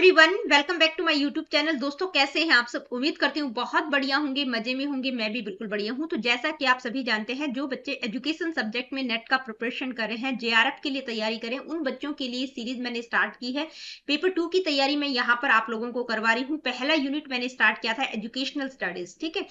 Everyone, welcome back to my YouTube channel. दोस्तों, कैसे हैं आप सब? उम्मीद करती हूँ बहुत बढ़िया होंगे, मजे में होंगे। मैं भी बिल्कुल बढ़िया हूँ। तो जैसा कि आप सभी जानते हैं, जो बच्चे एजुकेशन सब्जेक्ट में नेट का प्रिपरेशन कर रहे हैं, जेआरएफ के लिए तैयारी करें, उन बच्चों के लिए सीरीज मैंने स्टार्ट की है। पेपर 2 की तैयारी मैं यहाँ पर आप लोगों को करवा रही हूँ। पहला यूनिट मैंने स्टार्ट किया था एजुकेशनल स्टडीज, ठीक है।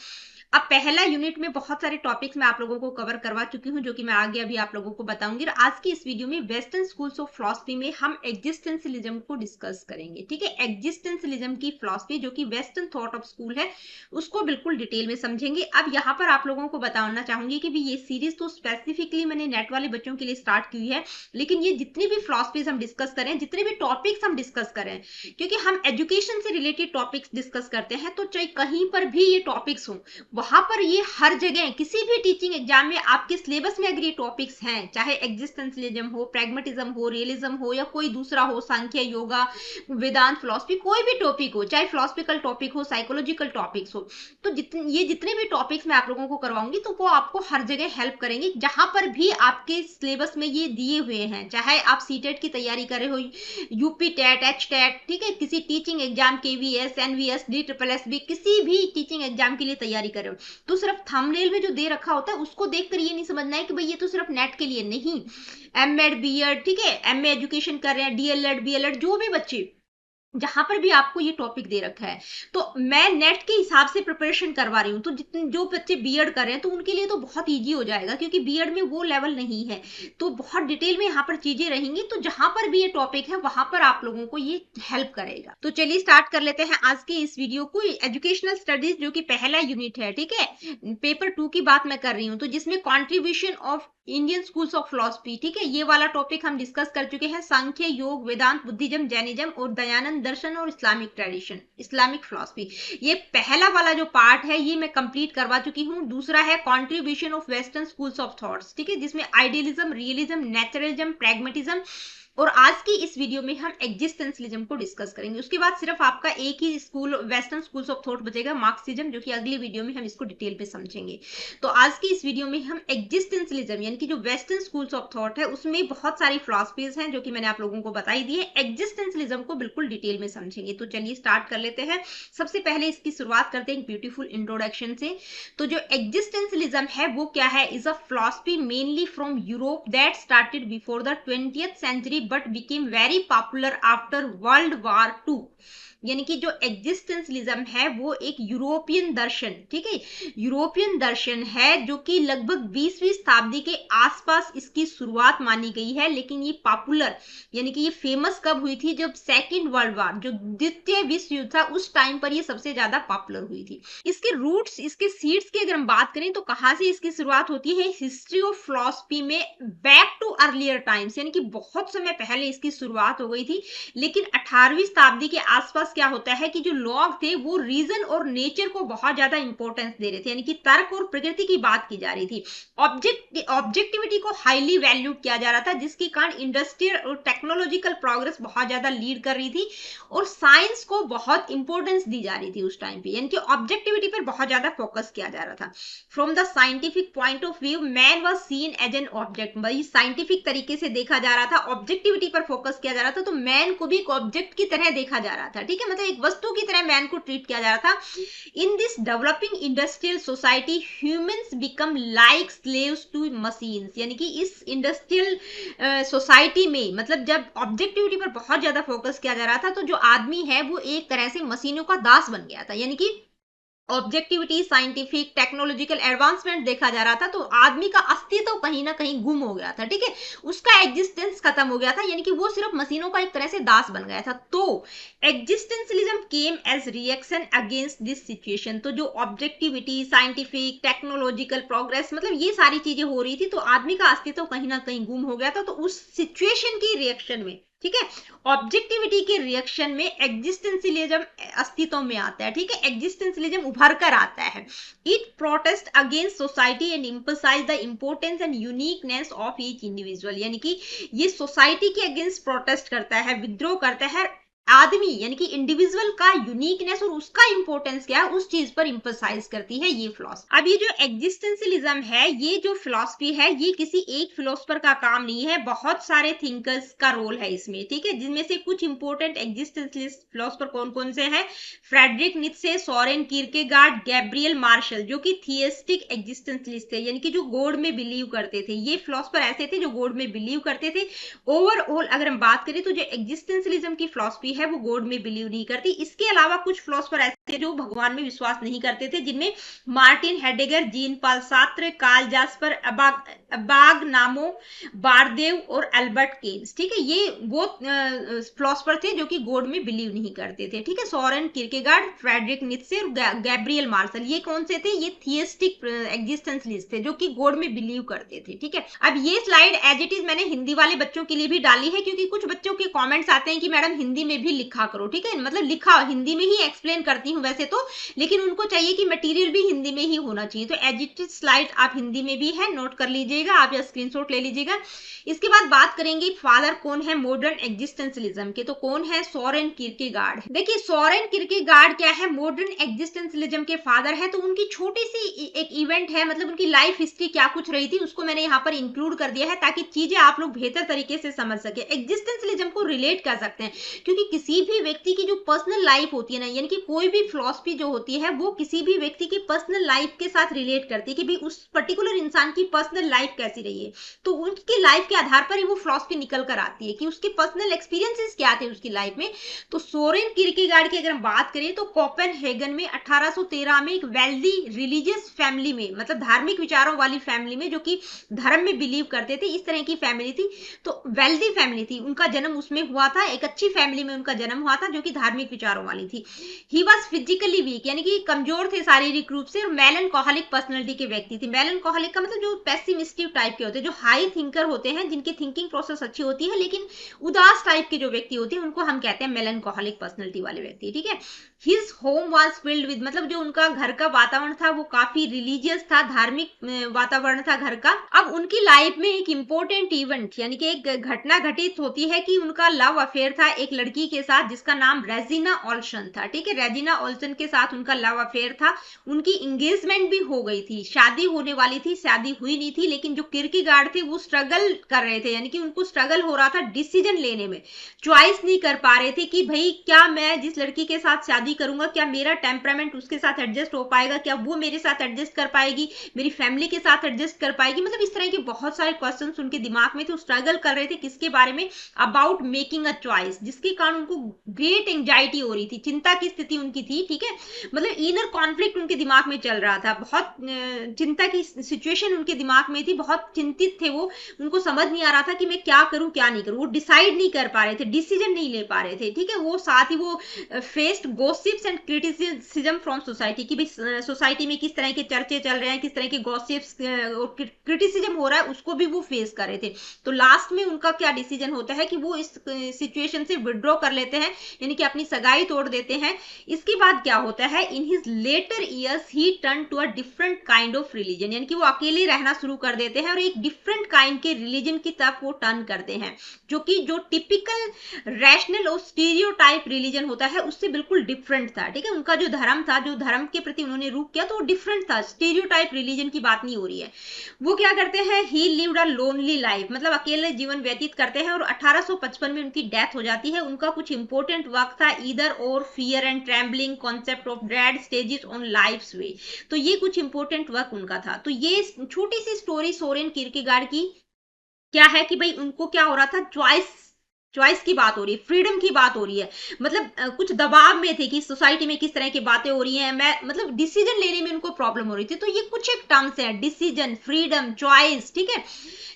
अब पहला यूनिट में बहुत सारे टॉपिक्स मैं आप लोगों को कवर करवा चुकी हूँ, जो कि मैं आगे अभी आप लोगों को बताऊंगी। और आज की इस वीडियो में वेस्टर्न स्कूल्स ऑफ फिलॉसफी में हम एग्जिस्टेंशियलिज्म को डिस्कस करेंगे, ठीक है। एग्जिस्टेंशियलिज्म की फिलॉसफी, जो कि वेस्टर्न थॉट ऑफ स्कूल है, उसको बिल्कुल डिटेल में समझेंगे। अब यहाँ पर आप लोगों को बताना चाहूंगी कि भी ये सीरीज तो स्पेसिफिकली मैंने नेट वाले बच्चों के लिए स्टार्ट की हुई है, लेकिन ये जितनी भी फिलॉसफीज हम डिस्कस करें, जितने भी टॉपिक्स हम डिस्कस करें, क्योंकि हम एजुकेशन से रिलेटेड टॉपिक्स डिस्कस करते हैं, तो चाहे कहीं पर भी ये टॉपिक्स हो, वहां पर ये हर जगह किसी भी टीचिंग एग्जाम में आपके सिलेबस में अगर ये टॉपिक्स हैं, चाहे एग्जिस्टेंशियलिज्म हो, प्रैग्मेटिज्म हो, रियलिज्म हो, या कोई दूसरा हो, सांख्य, योगा, वेदांत, फिलॉसफी, कोई भी टॉपिक हो, चाहे फिलोसफिकल टॉपिक हो, साइकोलॉजिकल टॉपिक्स हो, तो ये जितने भी टॉपिक्स मैं आप लोगों को करवाऊंगी, तो वो आपको हर जगह हेल्प करेंगे। जहां पर भी आपके सिलेबस में ये दिए हुए हैं, चाहे आप सीटेट की तैयारी कर रहे हो, यूपी टेट, एच टेट, ठीक है, किसी teaching exam, KVS, NVS, DSSB, किसी भी टीचिंग एग्जाम के लिए तैयारी कर रहे हो, तो सिर्फ थंबनेल में जो दे रखा होता है उसको देखकर ये नहीं समझना है कि भाई ये तो सिर्फ नेट के लिए नहीं। एमएड, बीएड, ठीक है, एमए एजुकेशन कर रहे हैं, डीएलएड, बीएलएड, जो भी बच्चे, जहां पर भी आपको ये टॉपिक दे रखा है, तो मैं नेट के हिसाब से प्रिपरेशन करवा रही हूँ। तो जितने जो बच्चे बीएड कर रहे हैं, तो उनके लिए तो बहुत इजी हो जाएगा, क्योंकि बीएड में वो लेवल नहीं है, तो बहुत डिटेल में यहाँ पर चीजें रहेंगी। तो जहां पर भी ये टॉपिक है, वहां पर आप लोगों को ये हेल्प करेगा। तो चलिए स्टार्ट कर लेते हैं आज के इस वीडियो को। एजुकेशनल स्टडीज, जो कि पहला यूनिट है, ठीक है, पेपर 2 की बात मैं कर रही हूँ, तो जिसमें contribution of Indian schools of philosophy, ठीक है, ये वाला टॉपिक हम डिस्कस कर चुके हैं। सांख्य, योग, वेदांत, बुद्धिज्म, जैनिज्म और दयानंद दर्शन और इस्लामिक ट्रेडिशन, इस्लामिक फिलॉसफी, ये पहला वाला जो पार्ट है, ये मैं कंप्लीट करवा चुकी हूँ। दूसरा है contribution of western schools of thoughts, ठीक है, जिसमें आइडियलिज्म, रियलिज्म, नेचुरलिज्म, प्रैग्मेटिज्म, और आज की इस वीडियो में हम एग्जिस्टेंशियलिज्म को डिस्कस करेंगे। उसके बाद सिर्फ आपका एक ही school, western schools of thought बचेगा, मार्क्सिज्म, जो कि अगली वीडियो में हम इसको डिटेल पे समझेंगे। तो आज की इस वीडियो में हम एग्जिस्टेंशियलिज्म, यानी कि जो वेस्टर्न स्कूल्स ऑफ थॉट है, उसमें बहुत सारी फिलॉसफीज हैं, जो कि मैंने आप लोगों को बताई दी है। एग्जिस्टेंशियलिज्म को बिल्कुल डिटेल में समझेंगे। तो चलिए स्टार्ट कर लेते हैं। सबसे पहले इसकी शुरुआत करते हैं एक ब्यूटीफुल इंट्रोडक्शन से। तो जो एग्जिस्टेंशियलिज्म है वो क्या है? Is a philosophy mainly from Europe that started before the 20th century but became very popular after world war 2। यानी कि जो एग्जिस्टेंशियलिज्म है वो एक यूरोपियन दर्शन, ठीक है, यूरोपियन दर्शन है, जो कि लगभग 20वीं शताब्दी के आसपास इसकी शुरुआत मानी गई है। लेकिन ये पॉपुलर, यानी कि ये फेमस कब हुई थी? जब सेकेंड वर्ल्ड वॉर, जो द्वितीय विश्व युद्ध था, उस टाइम पर ये सबसे ज्यादा पॉपुलर हुई थी। इसके रूट्स, इसके सीड्स की अगर हम बात करें, तो कहाँ से इसकी शुरुआत होती है? हिस्ट्री ऑफ फिलॉसफी में बैक टू अर्लियर टाइम्स, यानी कि बहुत समय पहले इसकी शुरुआत हो गई थी। लेकिन 18वीं शताब्दी के आसपास क्या होता है कि जो लोग थे वो रीजन और नेचर को बहुत ज्यादा इंपॉर्टेंस दे रहे थे, यानी कि तर्क और प्रकृति की बात की जा रही थी। ऑब्जेक्टिविटी को हाईली वैल्यू किया जा रहा था, जिसके कारण इंडस्ट्रियल और टेक्नोलॉजिकल प्रोग्रेस बहुत ज्यादा लीड कर रही थी, और साइंस को बहुत इंपॉर्टेंस दी जा रही थी उस टाइम पे, यानी कि ऑब्जेक्टिविटी पर बहुत ज्यादा फोकस किया जा रहा था। From the scientific point of view man was seen as an object, भाई साइंटिफिक तरीके से देखा जा रहा था, ऑब्जेक्टिविटी पर फोकस किया जा रहा था, तो मैन को भी एक ऑब्जेक्ट की तरह देखा जा रहा था, ठीक है, मतलब एक वस्तु की तरह मैन को ट्रीट किया जा रहा था। In this developing industrial society humans become like slaves to machines, यानी कि इस इंडस्ट्रियल सोसाइटी में, मतलब जब ऑब्जेक्टिविटी पर बहुत ज्यादा फोकस किया जा रहा था, तो जो आदमी है वो एक तरह से मशीनों का दास बन गया था। यानी कि ऑब्जेक्टिविटी, साइंटिफिक, टेक्नोलॉजिकल एडवांसमेंट देखा जा रहा था, तो आदमी का अस्तित्व कहीं ना कहीं गुम हो गया था, ठीक है, उसका एग्जिस्टेंस खत्म हो गया था, यानी कि वो सिर्फ मशीनों का एक तरह से दास बन गया था। तो existentialism came as reaction against this situation. तो जो ऑब्जेक्टिविटी, साइंटिफिक, टेक्नोलॉजिकल प्रोग्रेस, मतलब ये सारी चीजें हो रही थी, तो आदमी का अस्तित्व कहीं ना कहीं गुम हो गया था। तो उस सिचुएशन की रिएक्शन में, ठीक है, ऑब्जेक्टिविटी के रिएक्शन में एग्जिस्टेंशियलिज्म अस्तित्व में आता है, ठीक है, एग्जिस्टेंशियलिज्म उभर कर आता है। It protest against society and emphasize the importance and uniqueness of each individual, यानी कि ये सोसाइटी के अगेंस्ट प्रोटेस्ट करता है, विद्रोह करता है, आदमी यानी कि इंडिविजुअल का यूनिकनेस और उसका इंपॉर्टेंस क्या है उस चीज पर इंपरसाइज करती है ये फिलॉसफी। अब ये जो एग्जिस्टेंशियलिज्म है, ये जो फिलॉसफी है, ये किसी एक फिलोसफर का काम नहीं है, बहुत सारे थिंकर्स का रोल है इसमें, ठीक है, जिनमें से कुछ इंपॉर्टेंट एग्जिस्टेंशियलिस्ट फिलोसफर कौन कौन से हैं? Friedrich Nietzsche, Soren Kierkegaard, Gabriel Marcel, जो कि थियस्टिक एग्जिस्टेंशियलिस्ट थे, यानी कि जो गॉड में बिलीव करते थे। ये फिलोसफर ऐसे थे जो गॉड में बिलीव करते थे। ओवरऑल अगर हम बात करें तो जो एग्जिस्टेंशियलिज्म की फिलॉसफी है वो गॉड में बिलीव नहीं करती। इसके अलावा कुछ फिलोसफर ऐसे थे जो भगवान में विश्वास नहीं करते थे, जिनमें मार्टिन हेडेगर, जीन पाल सार्त्र, कार्ल जास्पर, अबाग नामो, बारदेव और अल्बर्ट केन्स, ठीक है, ये वो फिलोसफर थे जो कि गॉड में बिलीव नहीं करते थे, ठीक है। सोरेन किरकेगार्ड, फ्रेडरिक नीत्शे और गैब्रियल मार्शल, ये कौन से थे? ये थियस्टिक एग्जिस्टेंशियलिस्ट थे जो कि गॉड में बिलीव करते थे, ठीक है। अब ये स्लाइड एज इट इज मैंने हिंदी वाले बच्चों के लिए भी डाली है, क्योंकि कुछ बच्चों के कमेंट्स आते हैं कि मैडम हिंदी में भी लिखा करो, ठीक है, मतलब लिखा हिंदी में ही एक्सप्लेन करती हूँ वैसे तो, लेकिन उनको चाहिए कि मटेरियल भी हिंदी में ही होना चाहिए। तो एज इट इज स्लाइड आप हिंदी में भी है, नोट कर लीजिएगा आप या स्क्रीनशॉट ले लीजिएगा। इसके बाद बात करेंगे फादर कौन है मॉडर्न एग्जिस्टेंशियलिज्म के, तो कौन है? सोरेन किरकेगार्ड। देखिए सोरेन किरकेगार्ड क्या है, मॉडर्न एग्जिस्टेंशियलिज्म के फादर है। तो उनकी छोटी सी एक इवेंट है, मतलब उनकी लाइफ हिस्ट्री क्या कुछ रही थी उसको मैंने यहाँ पर इंक्लूड कर दिया है ताकि चीजें आप लोग बेहतर तरीके से समझ सके, एग्जिस्टेंशियलिज्म को रिलेट कर सकते हैं। क्योंकि किसी भी व्यक्ति की जो पर्सनल लाइफ होती है ना, यानी कि कोई भी फिलॉसफी जो होती है वो किसी भी व्यक्ति की पर्सनल लाइफ के साथ रिलेट करती है कि भाई उस पर्टिकुलर इंसान की पर्सनल लाइफ कैसी रही है, तो उसकी लाइफ के आधार पर ही वो फिलॉसफी निकल कर आती है कि उसके पर्सनल एक्सपीरियंसेस क्या थे उसकी लाइफ में। तो सोरेन किरकेगार्ड की अगर हम बात करें तो कोपेनहेगन में 1813 में एक वेल्दी रिलीजियस फैमिली में, मतलब धार्मिक विचारों वाली फैमिली में, जो कि धर्म में बिलीव करते थे, इस तरह की फैमिली थी। तो वेल्दी फैमिली थी, उनका जन्म उसमें हुआ था, एक अच्छी फैमिली में उनका जन्म हुआ था जो कि धार्मिक विचारों वाली थी। ही वॉज फिजिकली वीक, यानी कि कमजोर थे शारीरिक रूप से, और मेलनकोहलिक पर्सनैलिटी के व्यक्ति थे। मेलनकोहलिक का मतलब जो पेसिमिस्टिक टाइप के होते हैं, जो हाई थिंकर होते हैं, जिनकी थिंकिंग प्रोसेस अच्छी होती है, लेकिन उदास टाइप के जो व्यक्ति होते हैं उनको हम कहते हैं मेलनकोहलिक पर्सनैलिटी वाले व्यक्ति, ठीक है। His home was filled with, मतलब जो उनका घर का वातावरण था वो काफी रिलीजियस था, धार्मिक वातावरण था घर का। अब उनकी लाइफ में एक इंपॉर्टेंट इवेंट यानी कि एक घटना घटित होती है कि उनका लव अफेयर था एक लड़की के साथ जिसका नाम रेजिना ओल्सन था, ठीक है। रेजिना ओल्सन के साथ उनका लव अफेयर था, उनकी एंगेजमेंट भी हो गई थी, शादी होने वाली थी, शादी हुई नहीं थी, लेकिन जो किरकेगार्ड थे वो स्ट्रगल कर रहे थे, यानी कि उनको स्ट्रगल हो रहा था डिसीजन लेने में, चॉइस नहीं कर पा रहे थे कि भाई क्या मैं जिस लड़की के साथ शादी करूंगा, क्या मेरा टेम्परामेंट उसके साथ एडजस्ट हो पाएगा, क्या वो मेरे साथ एडजस्ट कर पाएगी, मेरी फैमिली के साथ एडजस्ट कर पाएगी, मतलब इस तरह के बहुत सारे क्वेश्चंस उनके दिमाग में थे। स्ट्रगल कर रहे थे किसके बारे में? अबाउट मेकिंग अ चॉइस, जिसके कारण उनको ग्रेट एंजाइटी हो रही थी, चिंता की स्थिति उनकी थी, ठीक है, मतलब इनर कॉन्फ्लिक्ट उनके दिमाग में चल रहा था, बहुत चिंता की सिचुएशन उनके दिमाग में थी, बहुत चिंतित थे वो, उनको समझ नहीं आ रहा था कि मैं क्या करूं क्या नहीं करूं, वो डिसाइड नहीं कर पा रहे थे, डिसीजन नहीं ले पा रहे थे, ठीक है। वो साथ ही वो faced gossips and criticism from society, की भाई सोसाइटी में किस तरह के चर्चे चल रहे हैं, किस तरह के गॉसिप्स और क्रिटिसिज्म हो रहा है, उसको भी वो फेस कर रहे थे। तो लास्ट में उनका क्या डिसीजन होता है कि वो इस सिचुएशन से विड्रॉ कर लेते हैं, यानी कि अपनी सगाई तोड़ देते हैं। इसके बाद क्या होता है, in his later years he turn to a different kind of religion, यानी कि वो अकेले रहना शुरू कर देते हैं और एक डिफरेंट काइंड के रिलीजन की तरफ वो टर्न करते हैं, जो कि जो टिपिकल रैशनल और स्टीरियोटाइप रिलीजन होता है उससे बिल्कुल डिफरेंट था, ठीक है। उनका जो धर्म था, जो धर्म के प्रति उन्होंने रूप किया, तो वो डिफरेंट था, स्टीरियोटाइप रिलीजन की बात नहीं हो रही है। वो क्या करते हैं, ही लिव्ड अ लोनली लाइफ, मतलब अकेले जीवन व्यतीत करते हैं, और 1855 में उनकी डेथ हो जाती है। उनका कुछ इंपॉर्टेंट वर्क था either or fear and trembling, concept of dread, stages on life's way, तो ये कुछ इंपॉर्टेंट वर्क उनका था। तो ये छोटी सी स्टोरी सोरेन किरकेगार्ड की क्या है कि भाई उनको क्या हो रहा था, चॉइस की बात हो रही है, फ्रीडम की बात हो रही है, मतलब कुछ दबाव में थे कि सोसाइटी में किस तरह की बातें हो रही हैं, मैं मतलब डिसीजन लेने में उनको प्रॉब्लम हो रही थी। तो ये कुछ एक टर्म्स है, डिसीजन, फ्रीडम, चॉइस, ठीक है।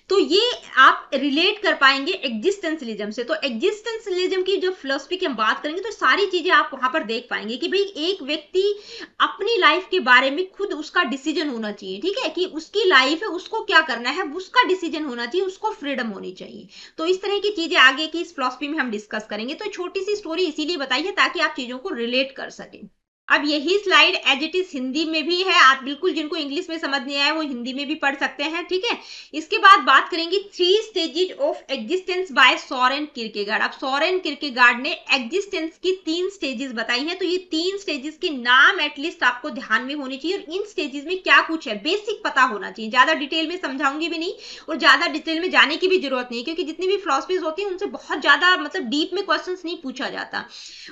तो ये आप रिलेट कर पाएंगे एग्जिस्टेंशलिज्म से। तो एग्जिस्टेंशलिज्म की जो फिलोसफी की हम बात करेंगे तो सारी चीजें आप वहां पर देख पाएंगे कि भाई एक व्यक्ति अपनी लाइफ के बारे में खुद उसका डिसीजन होना चाहिए, ठीक है, कि उसकी लाइफ है, उसको क्या करना है, उसका डिसीजन होना चाहिए, उसको फ्रीडम होनी चाहिए। तो इस तरह की चीजें आगे की इस फिलोसफी में हम डिस्कस करेंगे। तो छोटी सी स्टोरी इसीलिए बताई है ताकि आप चीजों को रिलेट कर सकें। अब यही slide as it is Hindi में भी है, आप बिल्कुल जिनको इंग्लिश में समझ नहीं आया वो हिंदी में भी पढ़ सकते हैं, ठीक है। इसके बाद बात करेंगे 3 stages of existence by Soren Kierkegaard. अब सोरेन किरकेगार्ड ने एग्जिस्टेंस की 3 स्टेजेस बताई हैं, तो ये 3 स्टेजेस के नाम एटलीस्ट आपको ध्यान में होने चाहिए, और इन स्टेजेस में क्या कुछ है बेसिक पता होना चाहिए। ज्यादा डिटेल में समझाऊंगी भी नहीं और ज्यादा डिटेल में जाने की भी जरूरत नहीं, क्योंकि जितनी भी फिलॉसफीज होती है उनसे बहुत ज्यादा मतलब डीप में क्वेश्चंस नहीं पूछा जाता।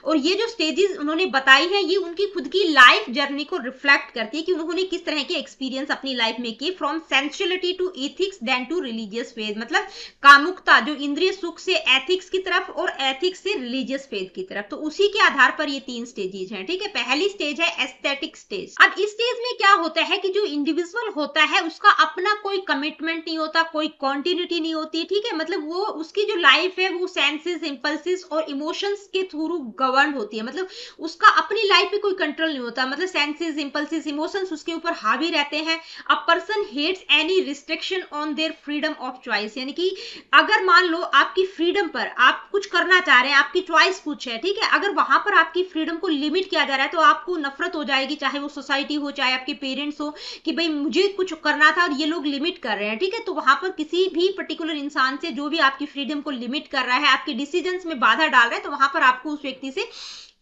और ये जो स्टेजेस उन्होंने बताई है ये उनकी खुद की लाइफ जर्नी को रिफ्लेक्ट करती है कि उन्होंने किस तरह के एक्सपीरियंस अपनी लाइफ में किए, from sensuality to ethics then to religious faith, मतलब कामुकता जो इंद्रिय सुख से एथिक्स की तरफ और एथिक्स से रिलीजियस फेथ की तरफ। तो उसी के आधार पर ये 3 स्टेजेस हैं, ठीक है। पहली स्टेज है एस्थेटिक स्टेज। अब इस स्टेज में क्या होता है कि जो इंडिविजुअल होता है उसका अपना कोई कमिटमेंट नहीं होता, कोई कॉन्टिन्यूटी नहीं होती, ठीक है। मतलब वो उसकी जो लाइफ है वो सेंसेस, इंपल्सिस और इमोशंस के थ्रू गवर्न होती है, मतलब उसका अपनी लाइफ पे कोई कंट्रोल नहीं होता, मतलब सेंसेस, इंपल्सिस, इमोशंस उसके ऊपर हावी रहते हैं। A person hates any restriction on their freedom of choice, यानी कि अगर मान लो आपकी फ्रीडम पर आप कुछ करना चाह रहे हैं, आपकी चॉइस कुछ है, ठीक है, अगर वहां पर आपकी फ्रीडम को लिमिट किया जा रहा है तो आपको नफरत हो जाएगी, चाहे वो सोसाइटी हो चाहे आपके पेरेंट्स हो, कि भाई मुझे कुछ करना था और ये लोग लिमिट कर रहे हैं, ठीक है। तो वहां पर किसी भी पर्टिकुलर इंसान से जो भी आपकी फ्रीडम को लिमिट कर रहा है, आपके डिसीजंस में बाधा डाल रहा है, तो वहां पर आपको उस व्यक्ति से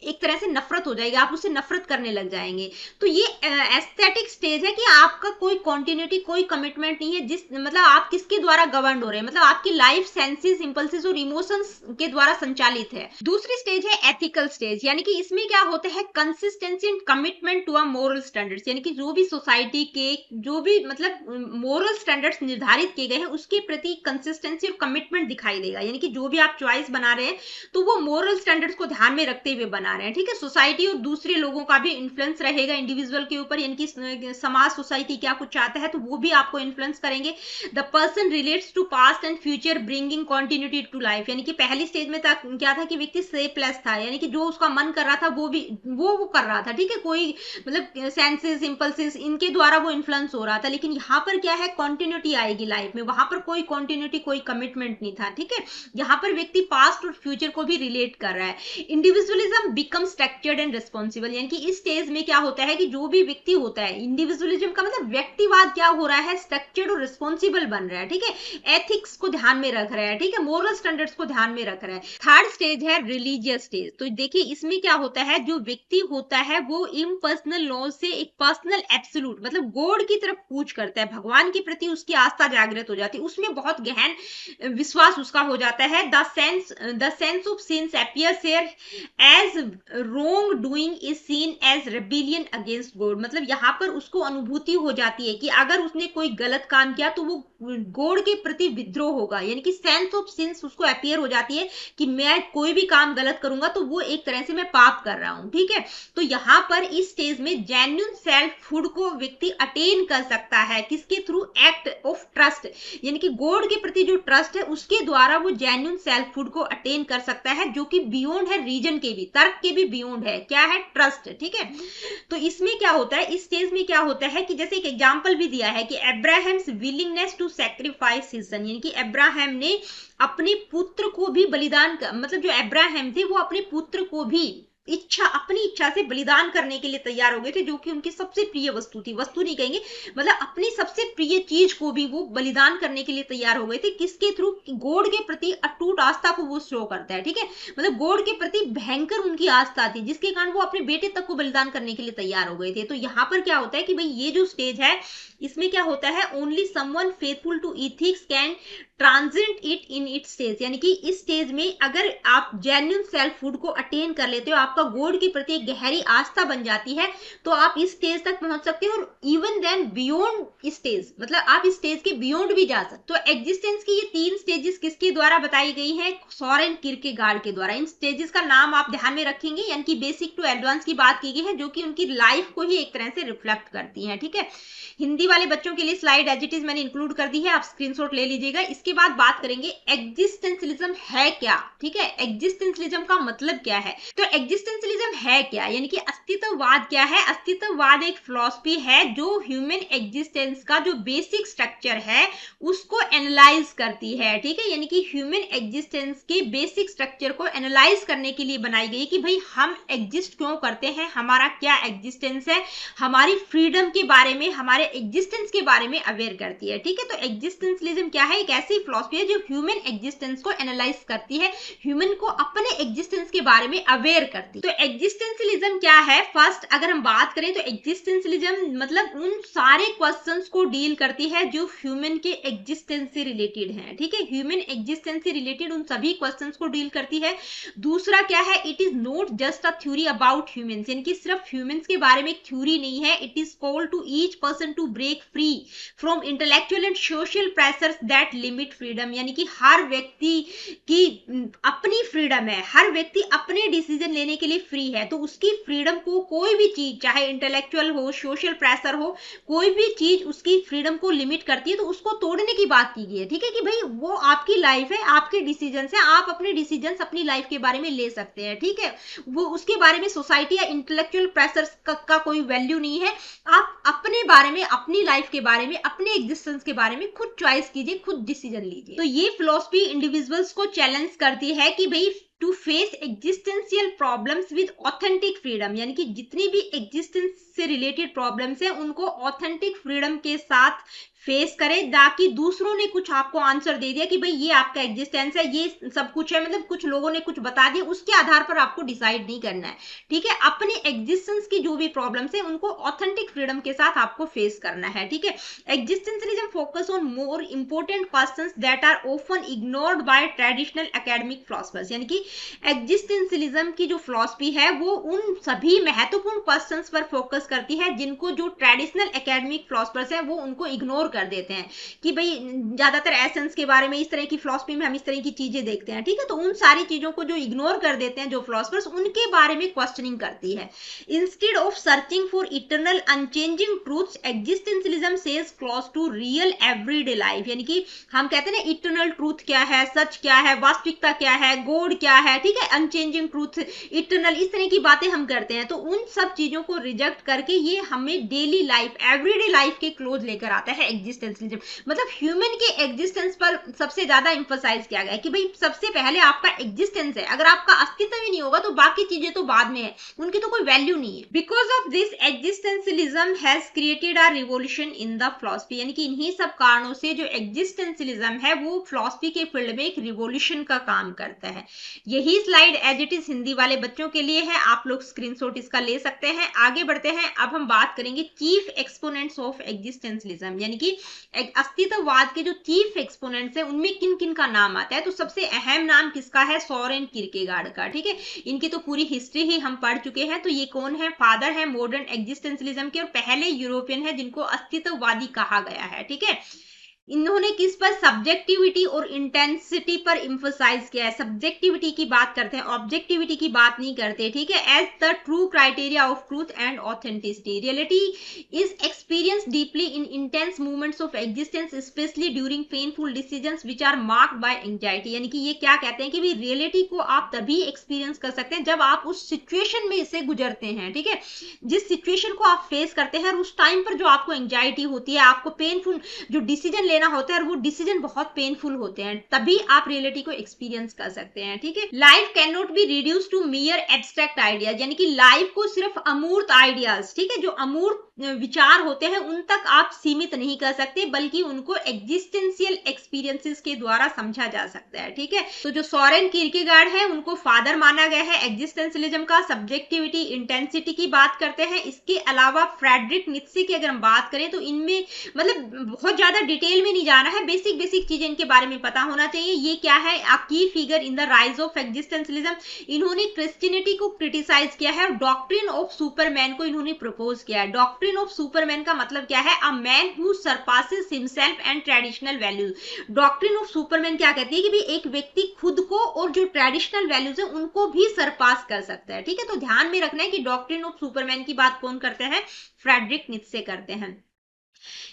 एक तरह से नफरत हो जाएगी, आप उससे नफरत करने लग जाएंगे। तो ये एस्थेटिक स्टेज है कि आपका कोई कॉन्टिन्यूटी, कोई कमिटमेंट नहीं है, जिस मतलब आप किसके द्वारा गवर्न हो रहे हैं, मतलब आपकी लाइफ सेंसेस, इंपल्सेस और इमोशंस के द्वारा संचालित है। दूसरी स्टेज है एथिकल स्टेज, यानी कि इसमें क्या होता है consistency and commitment to a moral standards, यानी कि जो भी सोसाइटी के जो भी मतलब मोरल स्टैंडर्ड्स निर्धारित किए गए हैं उसके प्रति कंसिस्टेंसी और कमिटमेंट दिखाई देगा, यानी कि जो भी आप चॉइस बना रहे हैं तो वो मोरल स्टैंडर्ड्स को ध्यान में रखते हुए बना रहे हैं, ठीक है। सोसाइटी और दूसरे लोगों का भी इन्फ्लुएंस रहेगा इंडिविजुअल के ऊपर, यानी कि समाज, सोसाइटी क्या कुछ चाहता है तो वो भी आपको इन्फ्लुएंस करेंगे। The person relates to past and future bringing continuity to life, यानी कि पहली स्टेज में क्या था कि व्यक्ति सेपलेस था, यानी कि जो उसका मन कर रहा था वो भी वो कर रहा था, ठीक है, कोई मतलब सेंसेस, इंपल्सेस इनके द्वारा वो इन्फ्लुएंस हो रहा था। लेकिन यहाँ पर क्या है कॉन्टिन्यूटी आएगी लाइफ में, वहां पर कोई कॉन्टिन्यूटी, कोई कमिटमेंट नहीं था, ठीक है। यहाँ पर व्यक्ति पास्ट और फ्यूचर को भी रिलेट कर रहा है। Individualism become structured and responsible, यानी कि इस स्टेज में क्या होता है कि जो भी व्यक्ति होता है, इंडिविजुअलिज्म का मतलब व्यक्तिवाद क्या हो रहा है, स्ट्रक्चर्ड और रिस्पॉन्सिबल बन रहा है, ठीक है। एथिक्स को ध्यान में रख रहा है, ठीक है, मोरल स्टैंडर्ड्स को ध्यान में रख रहा है। थर्ड स्टेज है रिलीजियस स्टेज। तो देखिए इसमें क्या होता है, जो व्यक्ति होता है वो इम्पर्सनल लॉ से एक पर्सनल एब्सोल्यूट मतलब गॉड की तरफ कूच करता है, भगवान के प्रति उसकी आस्था जागृत हो जाती है, उसमें बहुत गहन विश्वास उसका हो जाता है। The sense of sins appears here as wrong doing is seen as rebellion against God, मतलब यहाँ पर उसको अनुभूति हो जाती है कि अगर उसने कोई गलत काम किया तो वो गॉड के प्रति विद्रोह होगा, यानी कि सेंस ऑफ सिंस उसको अपीयर हो जाती है कि मैं कोई भी काम गलत करूंगा तो वो एक तरह से मैं पाप कर रहा हूं, ठीक है। तो यहाँ पर इस स्टेज में जेन्युइन सेल्फ हुड को व्यक्ति अटेन कर सकता है, किसके थ्रू, एक्ट ऑफ ट्रस्ट, यानी कि गॉड के प्रति जो ट्रस्ट है उसके द्वारा वो जेन्युइन सेल्फ हुड को अटेन कर सकता है, जो कि बियॉन्ड है रीजन के भी, तर्क के भी बियॉन्ड है, क्या है, ट्रस्ट, ठीक है। तो इसमें क्या होता है, इस स्टेज में क्या होता है कि जैसे एक एग्जांपल भी दिया है कि Abraham's willingness to sacrifice his son, यानी कि अब्राहम ने अपने पुत्र को भी बलिदान, मतलब जो अब्राहम थे वो अपने पुत्र को भी अपनी इच्छा से बलिदान करने के लिए तैयार हो गए थे, जो कि उनकी सबसे प्रिय वस्तु थी, वस्तु नहीं कहेंगे, मतलब अपनी सबसे प्रिय चीज को भी वो बलिदान करने के लिए तैयार हो गए थे, किसके थ्रू, गॉड के प्रति अटूट आस्था को वो शो करता है, ठीक है। मतलब गॉड के प्रति भयंकर उनकी आस्था थी, जिसके कारण वो अपने बेटे तक को बलिदान करने के लिए तैयार हो गए थे। तो यहाँ पर क्या होता है कि भाई ये जो स्टेज है इसमें क्या होता है, only someone faithful to ethics can transcend it in it stage, यानी कि इस स्टेज में अगर आप जेन्युइन सेल्फ हुड को अटेन कर लेते हो, आपका गॉड के प्रति एक गहरी आस्था बन जाती है, तो आप इस स्टेज तक पहुंच सकते हो, और इवन देन बियॉन्ड स्टेज, मतलब आप इस स्टेज के बियॉन्ड भी जा सकते हो। तो एग्जिस्टेंस की ये 3 स्टेजेस किसके द्वारा बताई गई है, सोरेन किरकेगार्ड के द्वारा। इन स्टेजेस का नाम आप ध्यान में रखेंगे, यानी कि बेसिक टू एडवांस की बात की गई है, जो कि उनकी लाइफ को ही एक तरह से रिफ्लेक्ट करती है, ठीक है। हिंदी वाले बच्चों के लिए स्लाइड एज इट इज मैंने इंक्लूड कर दी है, आप स्क्रीनशॉट ले लीजिएगा। इसके बाद बात करेंगे एग्जिस्टेंशियलिज्म है क्या, ठीक है, एग्जिस्टेंशियलिज्म का मतलब क्या है। तो एग्जिस्टेंशियलिज्म एग्जिस्टेंशियलिज्म है क्या, यानी कि अस्तित्ववाद क्या है? अस्तित्ववाद एक फिलॉसफी है जो ह्यूमन एग्जिस्टेंस का जो बेसिक स्ट्रक्चर है उसको एनालाइज करती है, ठीक है। यानी कि ह्यूमन एग्जिस्टेंस के बेसिक स्ट्रक्चर को एनालाइज करने के लिए बनाई गई कि भाई हम एग्जिस्ट क्यों करते हैं, हमारा क्या एग्जिस्टेंस है, हमारी फ्रीडम के बारे में, हमारे एग्जिस्टेंस के बारे में अवेयर करती है, ठीक है। तो एग्जिस्टेंशियलिज्म क्या है? एक ऐसी फिलॉसफी है जो ह्यूमन एग्जिस्टेंस को एनालाइज करती है, ह्यूमन को अपने एग्जिस्टेंस के बारे में अवेयर करती है। तो एग्जिस्टेंशियलिज्म क्या है? फर्स्ट अगर हम बात करें तो एग्जिस्टेंशियलिज्म मतलब उन सारे क्वेश्चंस को डील करती है जो ह्यूमन के एग्जिस्टेंस से रिलेटेड हैं, ठीक है। ह्यूमन एग्जिस्टेंस से रिलेटेड उन सभी क्वेश्चंस को डील करती है। दूसरा क्या है? It is not just a theory about humans, यानी कि सिर्फ ह्यूमंस के बारे में एक थ्योरी नहीं है। It is called to each person to break free from intellectual and social pressures that limit freedom, यानी कि हर व्यक्ति की अपनी फ्रीडम है, हर व्यक्ति अपने डिसीजन लेने के लिए फ्री है। तो उसकी फ्रीडम को कोई भी चीज, चाहे इंटेलेक्चुअल हो, सोशल प्रेशर हो, कोई भी चीज उसकी फ्रीडम को लिमिट करती है तो उसको तोड़ने की बात की गई है, ठीक है। कि भाई वो आपकी लाइफ है, आपके डिसीजन है, आप अपने डिसीजन अपनी लाइफ के बारे में ले सकते हैं, ठीक है। वो उसके बारे में सोसाइटी या इंटेलेक्चुअल प्रेशर का कोई वैल्यू नहीं है। आप अपने बारे में, अपनी लाइफ के बारे में, अपने एग्जिस्टेंस के बारे में खुद चॉइस कीजिए, खुद डिसीजन लीजिए। तो ये फिलॉसफी इंडिविजुअल्स को चैलेंज करती है कि भाई to face existential problems with authentic freedom, यानी कि जितनी भी एग्जिस्टेंस से रिलेटेड प्रॉब्लम्स हैं उनको ऑथेंटिक फ्रीडम के साथ फेस करें, ताकि दूसरों ने कुछ आपको आंसर दे दिया कि भाई ये आपका एग्जिस्टेंस है, ये सब कुछ है, मतलब कुछ लोगों ने कुछ बता दिया, उसके आधार पर आपको डिसाइड नहीं करना है, ठीक है। अपने एग्जिस्टेंस की जो भी प्रॉब्लम्स है उनको ऑथेंटिक फ्रीडम के साथ आपको फेस करना है, ठीक है। Existentialism focus on more important questions that are often ignored by traditional academic philosophers, यानी कि एग्जिस्टेंशियलिज्म की जो फिलॉसफी है वो उन सभी महत्वपूर्ण क्वेश्चंस पर फोकस करती है जिनको जो ट्रेडिशनल एकेडमिक फिलोसफर्स हैं वो उनको इग्नोर कर देते हैं कि भाई ज्यादातर एसेंस के बारे में, इस तरह की फिलॉसफी में हम इस तरह की चीजें देखते हैं, ठीक है। तो उन सारी चीजों को जो इग्नोर कर देते हैं जो फिलॉसफर्स, उनके बारे में क्वेश्चनिंग करती है। Instead of searching for eternal unchanging truths, existentialism says close to real everyday life, यानी कि हम कहते हैं ना इटर्नल ट्रूथ क्या है, सच क्या है, वास्तविकता क्या है, गॉड क्या है, ठीक है, अनचेंजिंग ट्रूथ, इटर्नल, इस तरह की बातें हम करते हैं। तो उन सब चीजों को रिजेक्ट करके ये हमें डेली लाइफ, एवरीडे लाइफ के क्लोज लेकर आता है एग्जिस्टेंशियलिज्म। मतलब ह्यूमन के एग्जिस्टेंस पर सबसे ज्यादा इंफोसाइज किया गया है कि भाई सबसे पहले आपका एग्जिस्टेंस है, अगर आपका अस्तित्व ही नहीं होगा तो बाकी चीजें तो बाद में है, उनकी तो कोई वैल्यू नहीं है। Because of this existentialism has created a revolution in the philosophy, यानी कि इन्हीं सब कारणों से जो एग्जिस्टेंशियलिज्म है वो फिलॉसफी के फील्ड में एक रिवॉल्यूशन का काम करता है। यही slide as it is Hindi वाले बच्चों के लिए है, आप लोग स्क्रीनशॉट इसका ले सकते हैं। आगे बढ़ते हैं, अब हम बात करेंगे चीफ एक्सपोनेंट्स ऑफ एग्जिस्टेंशियलिज्म, यानी कि अस्तित्ववाद के जो चीफ एक्सपोनेंट्स हैं उनमें किन किन का नाम आता है। तो सबसे अहम नाम किसका है? सोरेन किरकेगार्ड का, ठीक है। इनकी तो पूरी हिस्ट्री ही हम पढ़ चुके हैं। तो ये कौन है? फादर है मॉडर्न एग्जिस्टेंशियलिज्म के और पहले यूरोपियन है जिनको अस्तित्ववादी कहा गया है, ठीक है। इन्होंने किस पर? सब्जेक्टिविटी और इंटेंसिटी पर इंफोसाइज किया है। सब्जेक्टिविटी की बात करते हैं, ऑब्जेक्टिविटी की बात नहीं करते, ठीक है। As the true criteria of truth and authenticity, reality is experience deeply in intense movements of existence, specially during painful decisions which are marked by anxiety, यानी कि ये क्या कहते हैं कि भी रियलिटी को आप तभी एक्सपीरियंस कर सकते हैं जब आप उस सिचुएशन में से गुजरते हैं, ठीक है। जिस सिचुएशन को आप फेस करते हैं उस टाइम पर जो आपको एंजाइटी होती है, आपको पेनफुल जो डिसीजन लेना होता है और वो डिसीजन बहुत पेनफुल होते हैं, तभी आप रियलिटी को एक्सपीरियंस कर सकते हैं, ठीक है। Life can not be reduce to mere abstract ideas, यानी कि लाइफ को सिर्फ अमूर्त आइडियाज, ठीक है, जो अमूर्त विचार होते हैं उन तक आप सीमित नहीं कर सकते, बल्कि उनको एग्जिस्टेंशियल एक्सपीरियंसेस के द्वारा समझा जा सकता है, ठीक है। तो जो सोरेन किरकेगार्ड है उनको फादर माना गया है एग्जिस्टेंशियलिज्म का। सब्जेक्टिविटी, इंटेंसिटी की बात करते हैं। इसके अलावा फ्रेडरिक नीत्शे की अगर हम बात करें तो इनमें मतलब बहुत ज्यादा डिटेल में नहीं जाना है, बेसिक बेसिक चीजें इनके बारे में पता होना चाहिए। ये क्या है? अ की figure in the rise of existentialism. इन्होंने क्रिश्चियनिटी को क्रिटिसाइज किया है और डॉक्ट्रिन ऑफ सुपरमैन को इन्होंने प्रपोज किया है। डॉक्ट्रिन ऑफ सुपरमैन का मतलब क्या है? A man who surpasses himself and traditional values. Doctrine of Superman क्या कहती है कि भी एक व्यक्ति खुद को और जो ट्रेडिशनल वैल्यूज है उनको भी सरपास कर सकता है, ठीक है। तो ध्यान में रखना है कि डॉक्ट्रिन ऑफ सुपरमैन की बात कौन करते हैं? फ्रेडरिक नीत्शे करते हैं।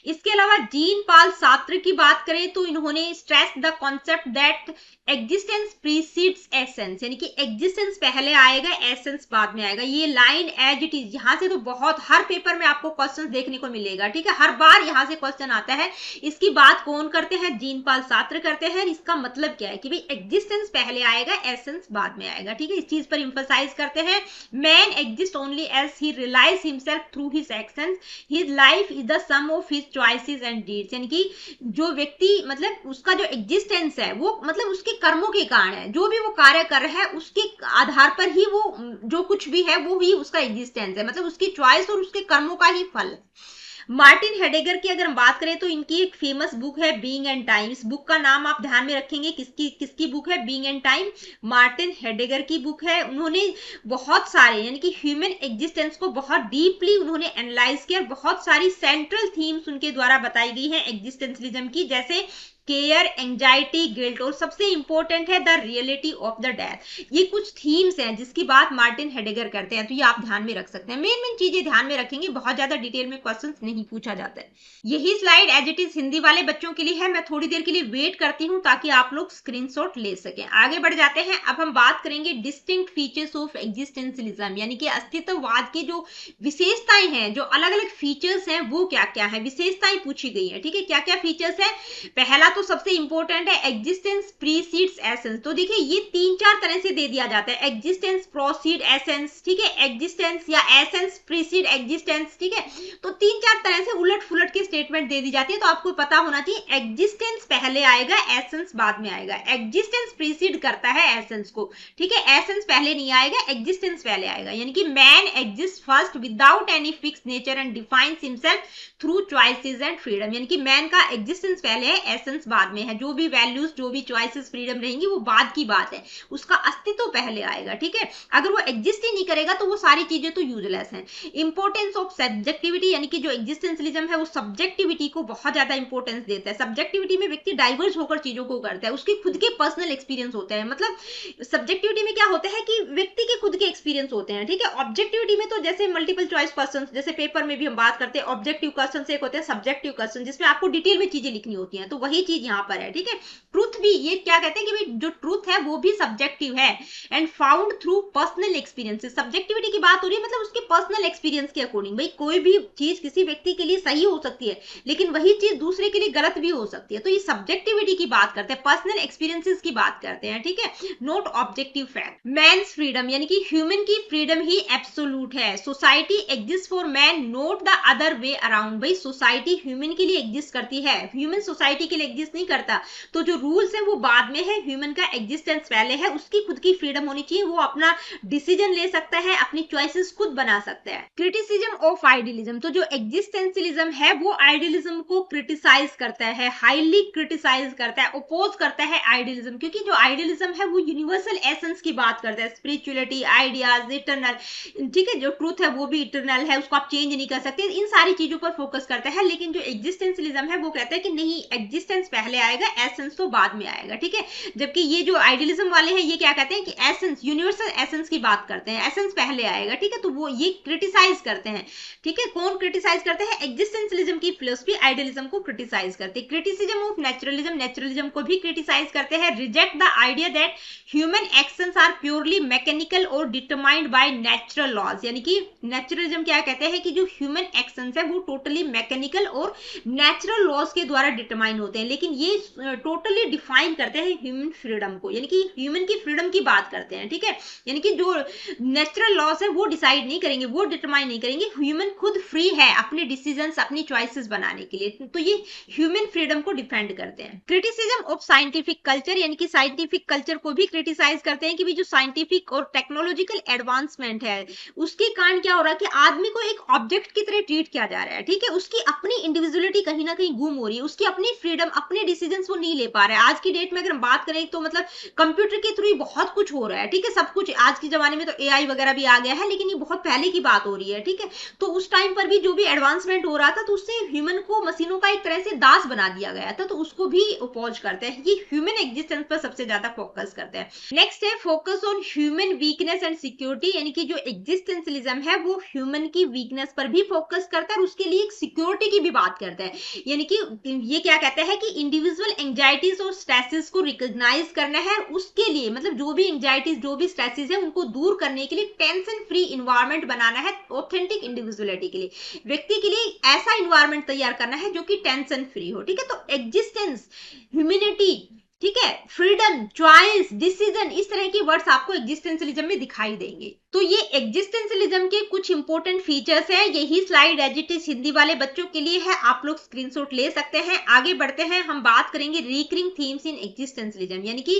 इसके अलावा जीन पाल सार्त्र की बात करें तो इन्होंने stress the concept that existence precedes essence, यानी कि एग्जिस्टेंस पहले आएगा, एसेंस बाद में आएगा। ये लाइन एज इट इज, यहां से तो बहुत हर पेपर में आपको क्वेश्चन देखने को मिलेगा, ठीक है, हर बार यहां से क्वेश्चन आता है। इसकी बात कौन करते हैं? जीन पाल सार्त्र करते हैं। इसका मतलब क्या है कि भाई एग्जिस्टेंस पहले आएगा, एसेंस बाद में आएगा, ठीक है, इस चीज पर इंफसाइज करते हैं। Man exist only as he realize himself through his actions, his life is the sum of his choices and deeds, यानी कि जो व्यक्ति मतलब उसका जो एग्जिस्टेंस है वो मतलब उसके कर्मों के कारण है, जो भी वो कार्य कर रहा है उसके आधार पर ही वो जो कुछ भी है वो ही उसका एग्जिस्टेंस है, मतलब उसकी चॉइस और उसके कर्मों का ही फल है। मार्टिन हेडेगर की अगर हम बात करें तो इनकी एक फेमस बुक है बीइंग एंड टाइम। इस बुक का नाम आप ध्यान में रखेंगे, किसकी बुक है? बीइंग एंड टाइम, मार्टिन हेडेगर की बुक है। उन्होंने बहुत सारे यानी कि ह्यूमन एग्जिस्टेंस को बहुत डीपली उन्होंने एनालाइज किया, बहुत सारी सेंट्रल थीम्स उनके द्वारा बताई गई हैं एग्जिस्टेंशलिज्म की, जैसे केयर, एंजाइटी, गिल्ट, और सबसे इंपॉर्टेंट है the reality of the death. ये कुछ थीम्स हैं जिसकी बात मार्टिन हेडेगर करते हैं, तो ये आप ध्यान में रख सकते हैं। मेन चीजें ध्यान में रखेंगे, बहुत ज्यादा डिटेल में क्वेश्चंस नहीं पूछा जाता है। यही slide as it is Hindi वाले बच्चों के लिए है। मैं थोड़ी देर के लिए वेट करती हूँ ताकि आप लोग स्क्रीनशॉट ले सकें। आगे बढ़ जाते हैं। अब हम बात करेंगे डिस्टिंक्ट फीचर्स ऑफ एग्जिस्टेंशलिज्म, यानी कि अस्तित्ववाद की जो विशेषताएं हैं, जो अलग अलग फीचर्स हैं वो क्या क्या है, विशेषताएं पूछी गई है, ठीक है, क्या क्या फीचर्स है। पहला तो सबसे इंपॉर्टेंट है एग्जिस्टेंस प्रीसीड्स एसेंस। तो देखिए ये 3-4 तरह से दे दिया जाता है, एग्जिस्टेंस प्रोसीड एसेंस, ठीक है, एग्जिस्टेंस या एसेंस प्रीसीड एग्जिस्टेंस, ठीक है। तो 3-4 तरह से उलट फुलट की स्टेटमेंट दे दी जाती है, तो आपको पता होना चाहिए एग्जिस्टेंस पहले आएगा, एसेंस बाद में आएगा। एग्जिस्टेंस प्रीसीड करता है एसेंस को, ठीक है, एसेंस पहले नहीं आएगा, एग्जिस्टेंस पहले आएगा। यानी कि man exist first without any fix nature and defines himself through choices and freedom, यानी कि मैन का एग्जिस्टेंस पहले है, एसेंस बाद में है। जो भी वैल्यूज, जो भी चॉइसेस, फ्रीडम रहेंगी वो बाद की बात है, उसका अस्तित्व पहले आएगा, ठीक है। अगर वो एग्जिस्ट ही नहीं करेगा तो वो सारी चीजें तो यूजलेस हैं। इंपॉर्टेंस ऑफ सब्जेक्टिविटी, यानी कि जो एग्जिस्टेंशलिज्म है वो सब्जेक्टिविटी को बहुत ज्यादा इंपॉर्टेंस देता है। सब्जेक्टिविटी में व्यक्ति डाइवर्स होकर चीजों को करता है, उसके खुद के पर्सनल एक्सपीरियंस होते हैं। मतलब सब्जेक्टिविटी में क्या होता है कि व्यक्ति के खुद के एक्सपीरियंस होते हैं, ठीक है। ऑब्जेक्टिविटी में तो जैसे मल्टीपल चॉइस क्वेश्चन, जैसे पेपर में भी हम बात करते हैं, ऑब्जेक्टिव क्वेश्चन से एक होते हैं सब्जेक्टिव क्वेश्चन, जिसमें आपको डिटेल में चीजें लिखनी होती हैं, तो वही चीज यहाँ पर है, ठीक है। ट्रूथ भी, ये क्या कहते हैं कि भाई जो ट्रूथ है वो भी सब्जेक्टिव है and found through personal experiences. Subjectivity की बात हो रही है मतलब उसके पर्सनल एक्सपीरियंस के अकॉर्डिंग। भाई कोई भी चीज किसी व्यक्ति के लिए सही हो सकती है लेकिन वही चीज दूसरे के लिए गलत भी हो सकती है, तो ये सब्जेक्टिविटी की बात करते हैं, पर्सनल एक्सपीरियंसेस की बात करते हैं, ठीक है, not objective fact. Man's freedom, यानी कि ह्यूमन की फ्रीडम ही एब्सोल्यूट है। Society exist for man, not the other way around. भाई सोसाइटी ह्यूमन के लिए एग्जिस्ट करती है, ह्यूमन सोसाइटी के लिए एग्जिस्ट नहीं करता। तो जो रूल्स है वो बाद में है, ह्यूमन का एग्जिस्टेंस पहले है, उसकी खुद की फ्रीडम होनी चाहिए, वो अपना डिसीजन ले सकता है, अपनी चॉइसेस खुद बना सकता है। क्रिटिसिज्म ऑफ आइडियलिज्म, तो जो एग्जिस्टेंशियलिज्म है वो आइडियलिज्म को क्रिटिसाइज करता है, हाईली क्रिटिसाइज करता है, ओपोज करता है आइडियलिज्म, क्योंकि जो आइडियलिज्म है वो यूनिवर्सल एसेंस की बात करता है, स्पिरिचुअलिटी, आइडियाज, इटर्नल, ठीक है, जो ट्रूथ है वो भी इटर्नल है, उसको आप चेंज नहीं कर सकते, इन सारी चीजों पर फोकस करता है। लेकिन जो एग्जिस्टेंशियलिज्म है वो कहता है कि नहीं, एग्जिस्टेंस पहले आएगा, एसेंस तो बाद में आएगा, ठीक है। जबकि ये जो आइडियलिज्म वाले हैं ये क्या कहते हैं कि एसेंस, यूनिवर्सल एसेंस की बात करते हैं, एसेंस पहले आएगा, ठीक है। तो वो ये क्रिटिसाइज करते हैं, ठीक है। कौन क्रिटिसाइज करते हैं? एग्जिस्टेंशियलिज्म की फिलॉसफी आइडियलिज्म को क्रिटिसाइज करते हैं। क्रिटिसिज्म ऑफ नेचुरलिज्म, नेचुरलिज्म को भी क्रिटिसाइज करते हैं। Reject the idea that human actions are purely mechanical और डिटरमाइंड बाय नेचुरल लॉज, यानी कि नेचुरलिज्म क्या कहते हैं कि जो ह्यूमन एक्शंस है वो टोटली मैकेनिकल और नेचुरल लॉज के द्वारा डिटरमाइन होते हैं। लेकिन ये टोटली डिफाइन करते हैं ह्यूमन फ्रीडम को, यानी कि ह्यूमन की फ्रीडम की बात करते हैं, ठीक है। यानी कि जो नेचुरल लॉज है वो डिसाइड नहीं करेंगे, वो डिटरमाइन नहीं करेंगे, ह्यूमन खुद फ्री है अपने डिसीजंस, अपनी चॉइसेस बनाने के लिए, तो ये ह्यूमन फ्रीडम को डिफेंड करते हैं। क्रिटिसिज्म ऑफ साइंटिफिक कल्चर, यानी कि साइंटिफिक कल्चर को भी क्रिटिसाइज करते हैं कि भी जो साइंटिफिक और टेक्नोलॉजिकल एडवांसमेंट है उसके कारण क्या हो रहा है कि आदमी को एक ऑब्जेक्ट की तरह ट्रीट किया जा रहा है, ठीक है। उसकी अपनी इंडिविजुअलिटी कहीं ना कहीं गुम हो रही है, उसकी अपनी फ्रीडम, अपने डिसीजन वो नहीं ले पा रहा है। आज की डेट में अगर हम बात करें तो मतलब कंप्यूटर के थ्रू ही बहुत कुछ हो रहा है, ठीक है, सब कुछ। आज के जमाने में तो एआई वगैरह भी आ गया है, लेकिन ये बहुत पहले की बात हो रही है, ठीक है। तो उस टाइम पर भी जो भी एडवांसमेंट हो रहा था तो उससे ह्यूमन को मशीनों का एक तरह से दास बना दिया गया था, तो उसको भी अपोज करते हैं। ये ह्यूमन एग्जिस्टेंस पर सबसे ज्यादा फोकस करते हैं। नेक्स्ट है focus on human weakness and security, यानी कि जो एग्जिस्टेंशियलिज्म है वो ह्यूमन की वीकनेस पर भी फोकस करता है और उसके लिए एक सिक्योरिटी की भी बात करता है। यानी कि ये क्या कहता है कि इंडिविजुअल एंजाइटीज और स्ट्रेसेस को रिकॉग्नाइज करना है, उसके लिए मतलब जो भी एंजाइटीज जो भी स्ट्रेसेस है उनको दूर करने के लिए टेंशन फ्री इन्वायरमेंट बनाना है ऑथेंटिक इंडिविजुअलिटी के लिए, व्यक्ति के लिए ऐसा इन्वायरमेंट तैयार करना है जो कि टेंशन फ्री हो, ठीक है। तो एग्जिस्टेंस, ह्यूमैनिटी, ठीक है, फ्रीडम, चॉइस, डिसीजन, इस तरह के वर्ड्स आपको एग्जिस्टेंशियलिज्म में दिखाई देंगे। तो ये एग्जिस्टेंशियलिज्म के कुछ इंपॉर्टेंट फीचर्स हैं। यही slide as it is Hindi वाले बच्चों के लिए है, आप लोग स्क्रीनशॉट ले सकते हैं। आगे बढ़ते हैं, हम बात करेंगे रिकरिंग थीम्स इन एग्जिस्टेंशियलिज्म, यानी कि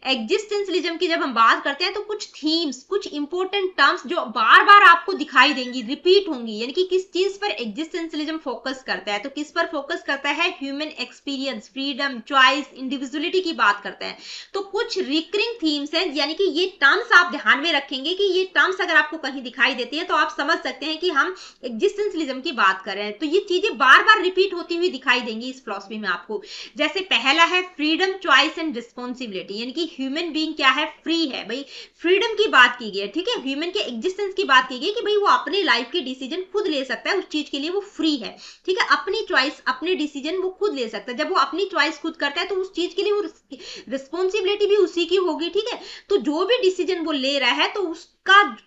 एग्जिस्टेंशियलिज्म की जब हम बात करते हैं तो कुछ थीम्स, कुछ इंपॉर्टेंट टर्म्स जो बार बार आपको दिखाई देंगी, रिपीट होंगी, यानी कि किस चीज पर एग्जिस्टेंशियलिज्म फोकस करता है, तो किस पर फोकस करता है, human experience, freedom, choice, individuality की बात करते हैं। तो कुछ रिकरिंग थीम्स हैं, यानी कि ये टर्म्स आप ध्यान में रखेंगे कि ये टर्म्स अगर आपको कहीं दिखाई देती है तो आप समझ सकते हैं कि हम एग्जिस्टेंशियलिज्म की बात कर रहे हैं। तो ये चीजें बार बार रिपीट होती हुई दिखाई देंगी इस फिलॉसफी में आपको। जैसे पहला है फ्रीडम, चॉइस एंड रिस्पॉन्सिबिलिटी, यानी कि ह्यूमन बीइंग क्या है, फ्री है भाई, फ्रीडम की बात की गई है, ठीक है, ह्यूमन के एग्जिस्टेंस की बात की गई कि भाई वो अपने लाइफ के डिसीजन खुद ले सकता है, उस चीज के लिए वो फ्री है, ठीक है, अपनी चॉइस, अपने डिसीजन वो खुद ले सकता है। जब वो अपनी चॉइस खुद करता है तो उस चीज के लिए वो रिस्पॉन्सिबिलिटी भी उसी की होगी, ठीक है। तो जो भी डिसीजन वो ले रहा है तो उसका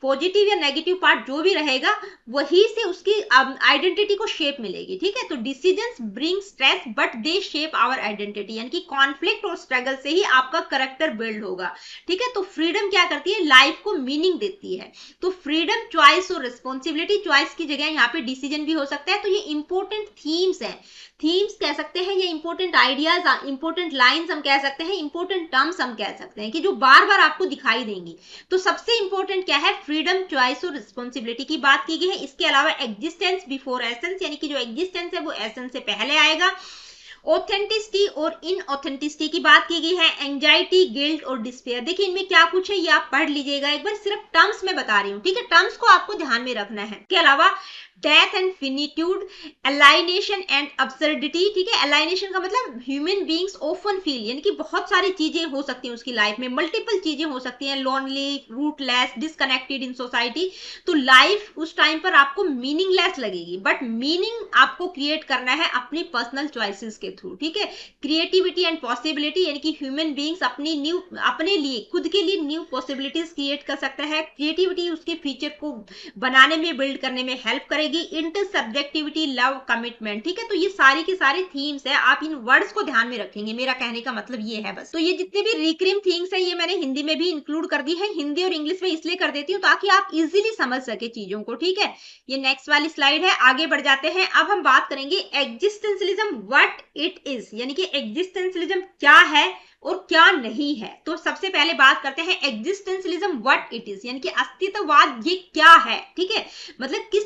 पॉजिटिव या नेगेटिव पार्ट जो भी रहेगा वही से उसकी आइडेंटिटी को शेप मिलेगी, ठीक है। तो decisions bring stress but they shape our identity, यानी कि कॉन्फ्लिक्ट और स्ट्रगल से ही आपका करेक्टर बिल्ड होगा, ठीक है। तो फ्रीडम क्या करती है, लाइफ को मीनिंग देती है। तो फ्रीडम, चॉइस और रिस्पॉन्सिबिलिटी, चॉइस की जगह यहाँ पे डिसीजन भी हो सकता है। तो ये इंपॉर्टेंट थीम्स हैं, थीम्स कह सकते हैं, ये इंपॉर्टेंट आइडियाज, इंपॉर्टेंट लाइंस हम कह सकते हैं, इंपॉर्टेंट टर्म्स हम कह सकते हैं कि जो बार बार आपको दिखाई देंगी। तो सबसे इंपॉर्टेंट क्या है, फ्रीडम, चॉइस और रिस्पॉन्सिबिलिटी की बात की गई है। इसके अलावा एग्जिस्टेंस बिफोर एसेंस, यानी कि जो एग्जिस्टेंस है वो एसेंस से पहले आएगा। ऑथेंटिसिटी और इनऑथेंटिसिटी की बात की गई है। एंजाइटी, गिल्ट और डिस्पेयर, देखिए इनमें क्या कुछ है ये आप पढ़ लीजिएगा एक बार, सिर्फ टर्म्स में बता रही हूँ, ठीक है, टर्म्स को आपको ध्यान में रखना है। इसके अलावा डेथ एंड फिनिट्यूड, एलाइनेशन एंड अब्सर्डिटी, ठीक है, एलाइनेशन का मतलब ह्यूमन बीइंग्स ऑफन फील, यानी कि बहुत सारी चीजें हो सकती हैं उसकी लाइफ में, मल्टीपल चीजें हो सकती हैं, lonely, rootless, disconnected in society. तो लाइफ उस टाइम पर आपको मीनिंगलेस लगेगी, बट मीनिंग आपको क्रिएट करना है अपनी पर्सनल चॉइसेस के थ्रू, ठीक है। क्रिएटिविटी एंड पॉसिबिलिटी, यानी कि ह्यूमन बीइंग्स अपने लिए, खुद के लिए न्यू पॉसिबिलिटीज क्रिएट कर सकता है। क्रिएटिविटी उसके फ्यूचर को बनाने में, बिल्ड करने में हेल्प करेगी। इंटरसब्जेक्टिविटी, लव, कमिटमेंट, ठीक है। तो ये सारी के सारे थीम्स है, आप इन वर्ड्स को ध्यान में रखेंगे, मेरा कहने का मतलब ये है बस। तो ये जितने भी रिकरिंग थीम्स है ये मैंने हिंदी में भी इंक्लूड कर दी है, हिंदी और इंग्लिश में इसलिए कर देती हूँ ताकि आप इजीली समझ सके चीजों को, ठीक है। ये नेक्स्ट वाली स्लाइड है, आगे बढ़ जाते हैं। अब हम बात करेंगे एग्जिस्टेंशियलिज्म व्हाट इट इज, यानी कि एग्जिस्टेंशियलिज्म क्या है और क्या नहीं है। तो सबसे पहले बात करते हैं एग्जिस्टेंशियलिज्म व्हाट इट इज, यानी कि अस्तित्ववाद ये क्या है, ठीक है, मतलब किस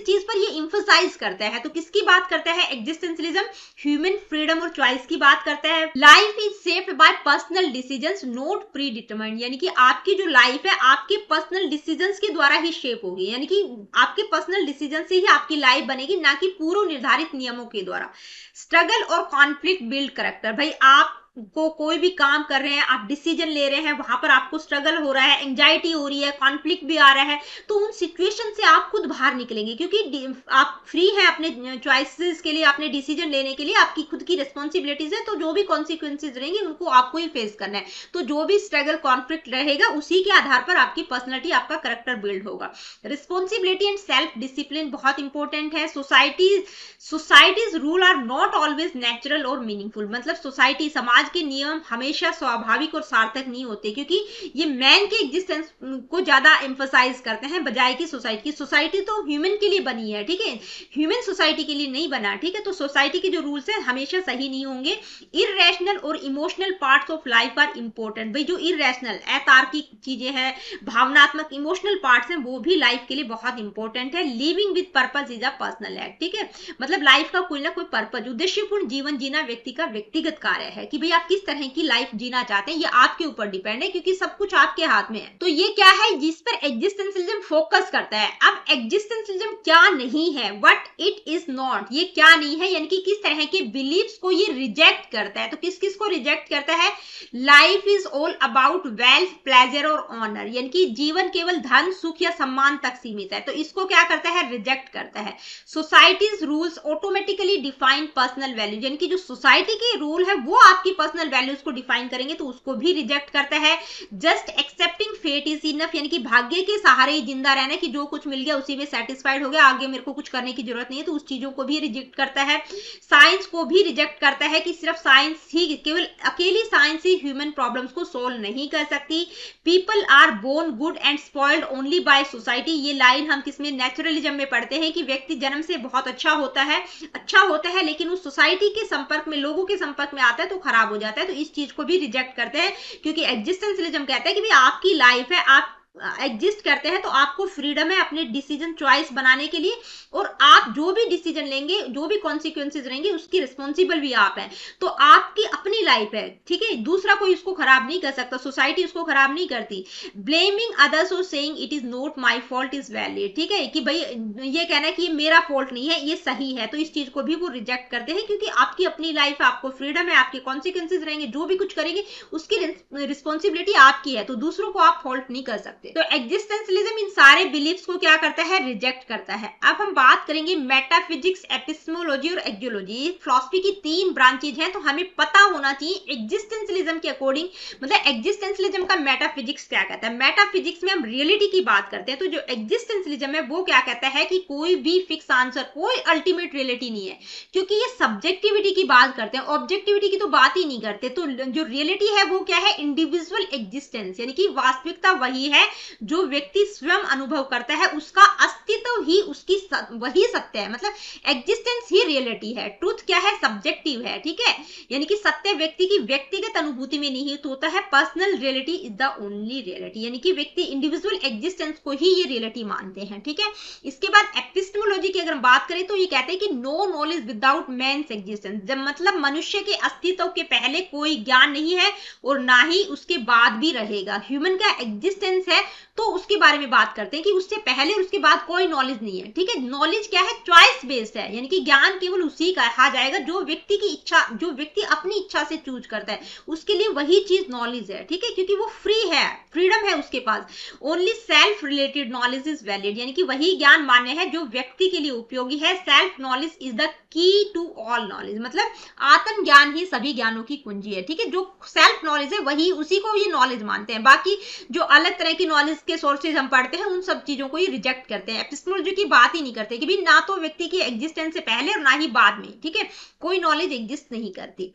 चीज पर ये इंफसाइज करता है। तो किसकी बात करता है एग्जिस्टेंशियलिज्म, ह्यूमन फ्रीडम और चॉइस की बात करता है। Life is shaped by personal decisions not pre determined, यानी कि आपकी जो लाइफ है आपके पर्सनल डिसीजंस के द्वारा ही शेप होगी, यानी कि आपके पर्सनल डिसीजन से ही आपकी लाइफ बनेगी, ना कि पूर्व निर्धारित नियमों के द्वारा। स्ट्रगल और कॉन्फ्लिक्ट बिल्ड करेक्टर, भाई आप को कोई भी काम कर रहे हैं, आप डिसीजन ले रहे हैं, वहां पर आपको स्ट्रगल हो रहा है, एंजाइटी हो रही है, कॉन्फ्लिक्ट भी आ रहा है, तो उन सिचुएशन से आप खुद बाहर निकलेंगे, क्योंकि आप फ्री हैं अपने चॉइसेस के लिए, अपने डिसीजन लेने के लिए, आपकी खुद की रिस्पॉन्सिबिलिटीज है। तो जो भी कॉन्सिक्वेंसेज रहेंगे उनको आपको ही फेस करना है। तो जो भी स्ट्रगल, कॉन्फ्लिक्ट रहेगा उसी के आधार पर आपकी पर्सनैलिटी, आपका करेक्टर बिल्ड होगा। रिस्पॉन्सिबिलिटी एंड सेल्फ डिसिप्लिन बहुत इंपॉर्टेंट है। Society's rule are not always natural और मीनिंगफुल, मतलब सोसाइटी, समाज समाज के नियम हमेशा स्वाभाविक और सार्थक नहीं होते, क्योंकि ये मैन के एग्जिस्टेंस को ज्यादा एम्फसाइज करते हैं बजाय कि सोसाइटी तो ह्यूमन के लिए बनी है, ठीक है, ह्यूमन सोसाइटी के लिए नहीं बना, ठीक है। तो सोसाइटी के जो रूल्स है हमेशा सही नहीं होंगे। इररेशनल और emotional parts of life are important. भाई जो इररेशनल अतार्किक चीजें हैं, भावनात्मक इमोशनल पार्ट्स हैं, वो भी लाइफ के लिए बहुत इंपॉर्टेंट है। Living with purpose is a personal act, ठीक है, मतलब लाइफ का कोई ना कोई पर्पस, उद्देश्यपूर्ण जीवन जीना व्यक्ति का व्यक्तिगत कार्य है कि भाई आप किस तरह की लाइफ जीना चाहते हैं, ये आपके ऊपर डिपेंड है, क्योंकि सब कुछ आपके हाथ में है। तो ये क्या है जिस पर एग्जिस्टेंशियलिज्म फोकस करता है। अब एग्जिस्टेंशियलिज्म क्या नहीं है, व्हाट इट इज नॉट, ये क्या नहीं है, यानी कि किस तरह के बिलीव्स को ये रिजेक्ट करता है। तो किस किस को रिजेक्ट करता है? Life is all about wealth, pleasure और ऑनर, यानी कि जीवन केवल धन, सुख या सम्मान तक सीमित है, तो इसको क्या करता है? रिजेक्ट करता है। Societies rules automatically define personal value, यानी कि जो सोसाइटी के रूल है वो आपकी पर्सनल वैल्यूज को डिफाइन करेंगे, तो उसको भी रिजेक्ट करता है। Just accepting fate is enough, यानी कि भाग्य के सहारे ही जिंदा रहना, कि जो कुछ मिल गया उसी में सेटिस्फाइड हो गया, आगे मेरे को कुछ करने की जरूरत नहीं है, तो उस चीजों को भी रिजेक्ट करता है। साइंस को भी रिजेक्ट करता है कि सिर्फ साइंस ही, केवल अकेली साइंस ही ह्यूमन प्रॉब्लम्स को सोल्व नहीं कर सकती। People are born good and spoiled only by society, ये लाइन हम किसमें? नेचुरलिज्म में पढ़ते हैं कि व्यक्ति जन्म से बहुत अच्छा होता है, लेकिन उस सोसाइटी के संपर्क में, लोगों के संपर्क में आता है तो खराब हो जाता है। तो इस चीज को भी रिजेक्ट करते हैं, क्योंकि एग्जिस्टेंशियलिज्म कहता है कि भाई आपकी लाइफ है, आप एग्जिस्ट करते हैं तो आपको फ्रीडम है अपने डिसीजन चॉइस बनाने के लिए, और आप जो भी डिसीजन लेंगे, जो भी कॉन्सिक्वेंसेज रहेंगे, उसकी रिस्पॉन्सिबल भी आप हैं। तो आपकी अपनी लाइफ है, ठीक है, दूसरा कोई उसको खराब नहीं कर सकता, सोसाइटी उसको खराब नहीं करती। ब्लेमिंग अदर्स और saying it is not my fault is valid, ठीक है, कि भाई ये कहना है कि ये मेरा फॉल्ट नहीं है, ये सही है, तो इस चीज को भी वो रिजेक्ट करते हैं, क्योंकि आपकी अपनी लाइफ है, आपको फ्रीडम है, आपके कॉन्सिक्वेंसेज रहेंगे, जो भी कुछ करेंगे उसकी रिस्पॉन्सिबिलिटी आपकी है, तो दूसरों को आप फॉल्ट नहीं कर सकते। तो एग्जिस्टेंशियलिज्म इन सारे बिलीफ्स को क्या करता है? रिजेक्ट करता है। अब हम बात करेंगे मेटाफिजिक्स, एपिस्टेमोलॉजी और एक्जियोलॉजी। फिलॉसफी की 3 ब्रांचेज हैं, तो हमें पता होना चाहिए एग्जिस्टेंशियलिज्म के अकॉर्डिंग, मतलब एग्जिस्टेंशियलिज्म का मेटाफिजिक्स क्या कहता है। मेटाफिजिक्स में हम रियलिटी की बात करते हैं, तो जो एग्जिस्टेंशियलिज्म है वो क्या कहता है कि कोई भी फिक्स आंसर, कोई अल्टीमेट रियलिटी नहीं है, क्योंकि ये सब्जेक्टिविटी की बात करते हैं, ऑब्जेक्टिविटी की तो बात ही नहीं करते। तो जो रियलिटी है वो क्या है? इंडिविजुअल एग्जिस्टेंस, यानी कि वास्तविकता वही है जो व्यक्ति स्वयं अनुभव करता है, उसका अस्तित्व ही उसकी वही सत्य है, मतलब एग्जिस्टेंस ही रियलिटी है। ट्रूथ क्या है? सब्जेक्टिव है, ठीक है, यानी कि सत्य व्यक्ति की व्यक्तिगत अनुभूति में निहित होता है। Personal reality is the only reality, यानी कि व्यक्ति इंडिविजुअल एग्जिस्टेंस को ही ये रियलिटी मानते हैं, ठीक है। इसके बाद एपिस्टेमोलॉजी की अगर हम बात करें तो ये कहते हैं कि no knowledge without man's existence, जब मतलब मनुष्य के अस्तित्व के पहले कोई ज्ञान नहीं है और ना ही उसके बाद भी रहेगा। ह्यूमन का एग्जिस्टेंस है तो उसके बारे में बात करते हैं कि उससे पहले और उसके बाद कोई नॉलेज नहीं है, ठीक है। नॉलेज क्या है? चॉइस बेस्ड है, यानी कि ज्ञान केवल उसी का कहा जाएगा जो व्यक्ति की इच्छा, जो व्यक्ति अपनी इच्छा से चूज करता है, उसके लिए वही चीज नॉलेज है, ठीक है, क्योंकि वो फ्री है, फ्रीडम है उसके पास। Only self related knowledge is valid, यानी कि वही ज्ञान मान्य है जो व्यक्ति के लिए उपयोगी है। Self knowledge is the key to all knowledge, मतलब आत्म ज्ञान ही सभी ज्ञानों की कुंजी है, ठीक है। जो सेल्फ नॉलेज है वही, उसी को ये नॉलेज मानते हैं। बाकी जो अलग तरह की नॉलेज के सोर्सेज हम पढ़ते हैं उन सब चीजों को ये रिजेक्ट करते हैं। एपिस्टेमोलॉजी की बात ही नहीं करते कि भी ना तो व्यक्ति की एग्जिस्टेंस से पहले और ना ही बाद में, ठीक है, कोई नॉलेज एग्जिस्ट नहीं करती।